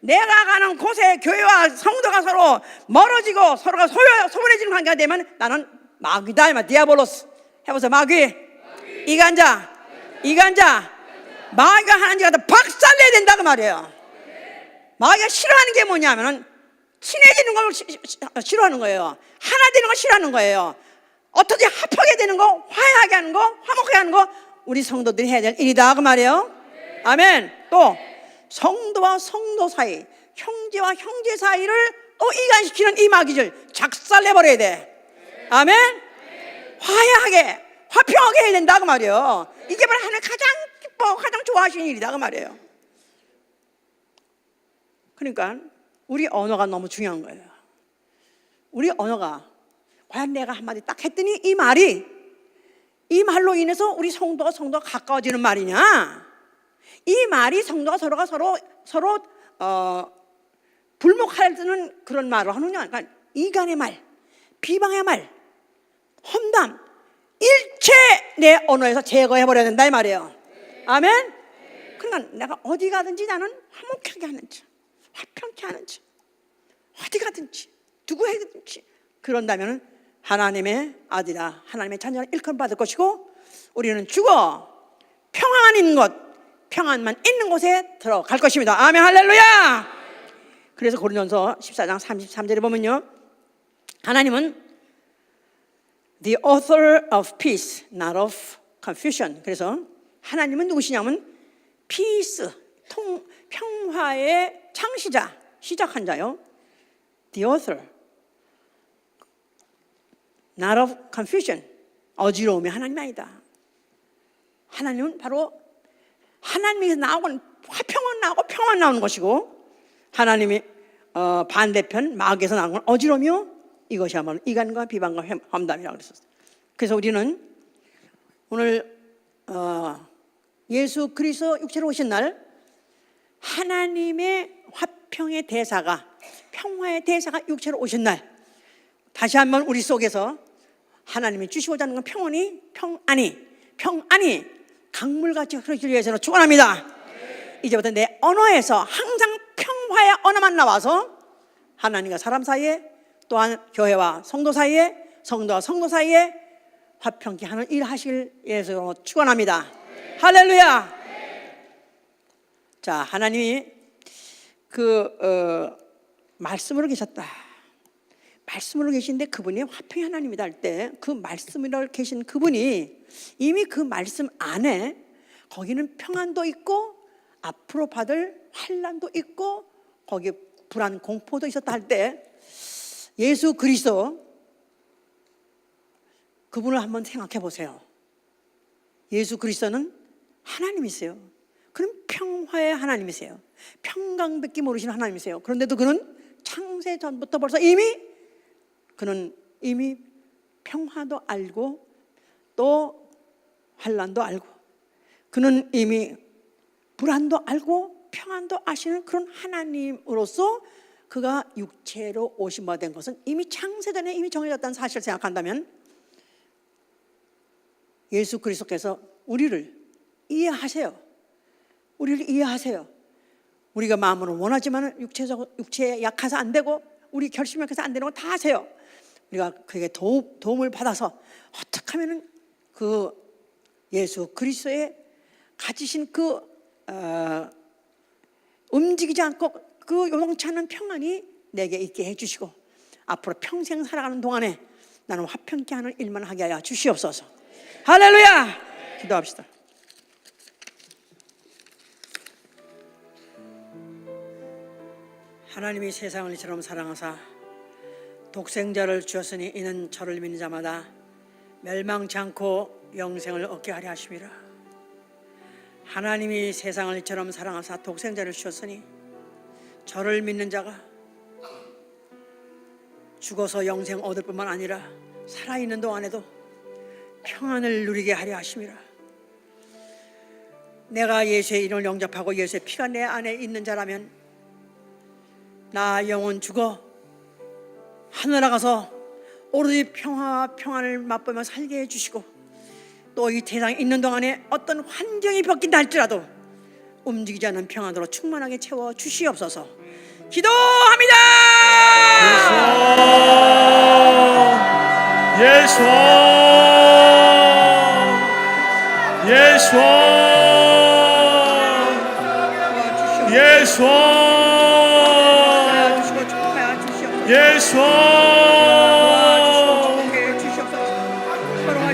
[SPEAKER 1] 내가 가는 곳에 교회와 성도가 서로 멀어지고 서로가 소원해지는 관계가 되면 나는 마귀다 이 말. 디아볼로스 해보세요. 마귀. 이간자. 마귀가 하는 짓 갖다 박살내야 된다 그 말이에요. 마귀가 싫어하는 게 뭐냐면은 친해지는 걸 싫어하는 거예요. 하나 되는 걸 싫어하는 거예요. 어떻게 합하게 되는 거, 화해하게 하는 거, 화목하게 하는 거 우리 성도들이 해야 될 일이다 그 말이에요. 아멘. 또 성도와 성도 사이, 형제와 형제 사이를 또 이간시키는 이 마귀를 작살내버려야 돼. 아멘. 화해하게, 화평하게 해야 된다 그 말이에요. 이게 바로 하나님 가장 기뻐, 가장 좋아하시는 일이다 그 말이에요. 그러니까 우리 언어가 너무 중요한 거예요. 우리 언어가 과연 내가 한마디 딱 했더니 이 말이 이 말로 인해서 우리 성도가 가까워지는 말이냐, 이 말이 성도가 서로 불목하는 그런 말을 하느냐. 그러니까 이간의 말, 비방의 말, 험담 일체 내 언어에서 제거해버려야 된다 이 말이에요. 아멘. 그러니까 내가 어디 가든지 나는 화목하게 하는지 화평케 하는지 어디 가든지 누구에게든지 그런다면 하나님의 아들이라 하나님의 자녀를 일컬음 받을 것이고 우리는 죽어 평안만 있는 곳에 들어갈 것입니다. 아멘 할렐루야. 그래서 고린도전서 14장 33절에 보면요, 하나님은 the author of peace, not of confusion. 그래서 하나님은 누구시냐면 peace, 평화의 창시자, 시작한 자요. the author, not of confusion. 어지러움이 하나님 아니다. 하나님은 바로 하나님에서 나오는 화평은 나오고 평안 나오는 것이고, 하나님이 반대편 마귀에서 나온 건 어지러움이요, 이것이야말로 이간과 비방과 험담이라고 그랬었어요. 그래서 우리는 오늘 예수 그리스도 육체로 오신 날 하나님의 화평의 대사가, 평화의 대사가 육체로 오신 날, 다시 한번 우리 속에서 하나님이 주시고자 하는 건 평안이 강물같이 흐르기 위해서는 축원합니다. 이제부터 내 언어에서 항상 평화의 언어만 나와서 하나님과 사람 사이에, 또한 교회와 성도 사이에, 성도와 성도 사이에 화평케 하는 일 하실 예수로 축원합니다. 할렐루야. 자, 하나님이 말씀으로 계셨다. 말씀으로 계신데 그분이 화평의 하나님이다 할 때, 그 말씀으로 계신 그분이 이미 그 말씀 안에 거기는 평안도 있고 앞으로 받을 환난도 있고 거기에 불안 공포도 있었다 할 때, 예수 그리스도 그분을 한번 생각해 보세요. 예수 그리스도는 하나님이세요. 그럼 평화의 하나님이세요. 평강밖에 모르시는 하나님이세요. 그런데도 그는 창세 전부터 벌써 그는 이미 평화도 알고 또 환난도 알고, 그는 이미 불안도 알고 평안도 아시는 그런 하나님으로서 그가 육체로 오신 바 된 것은 이미 창세전에 이미 정해졌다는 사실을 생각한다면, 예수 그리스도께서 우리를 이해하세요. 우리를 이해하세요. 우리가 마음으로 원하지만 육체에 약해서 안 되고, 우리 결심이 약해서 안 되는 거 다 아세요. 우리가 그에게 도움을 받아서 어떻게 하면 그 예수 그리스도의 가지신 움직이지 않고 그 요동치 않는 평안이 내게 있게 해주시고, 앞으로 평생 살아가는 동안에 나는 화평케 하는 일만 하게 하여 주시옵소서. 할렐루야. 기도합시다. 하나님이 세상을 이처럼 사랑하사 독생자를 주었으니 이는 저를 믿는 자마다 멸망치 않고 영생을 얻게 하려 하심이라. 하나님이 세상을 이처럼 사랑하사 독생자를 주었으니 저를 믿는 자가 죽어서 영생 얻을 뿐만 아니라 살아있는 동안에도 평안을 누리게 하려 하심이라. 내가 예수의 이름을 영접하고 예수의 피가 내 안에 있는 자라면 나 영혼 죽어 하늘에 가서 오로지 평화와 평안을 맛보며 살게 해주시고, 또 이 세상에 있는 동안에 어떤 환경이 바뀐다 할지라도 움직이지 않는 평안으로 충만하게 채워 주시옵소서. 기도합니다.
[SPEAKER 2] 예수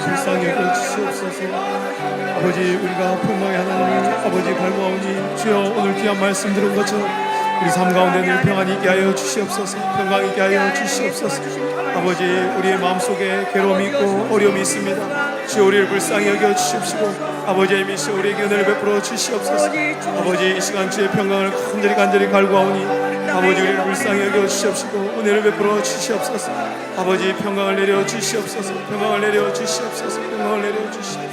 [SPEAKER 2] 불쌍히 여겨 주시옵소서. 아버지, 우리가 평강의 하나님을 아버지 갈구하오니 주여, 오늘 귀한 말씀 들은 것처럼 우리 삶 가운데 늘 평안이 있게 하여 주시옵소서. 평강이 있게 하여 주시옵소서. 아버지, 우리의 마음속에 괴로움이 있고 어려움이 있습니다. 주여, 우리를 불쌍히 여겨 주십시고 아버지의 미시 우리에게 은혜를 베풀어 주시옵소서. 아버지, 이 시간 주의 평강을 간절히 갈구하오니 아버지, 우리를 불쌍히 여겨 주시옵시고 은혜를 베풀어 주시옵소서. 아버지, 평강을 내려 주시옵소서. 평강을 내려 주시옵소서. 평강을 내려 주시옵소서.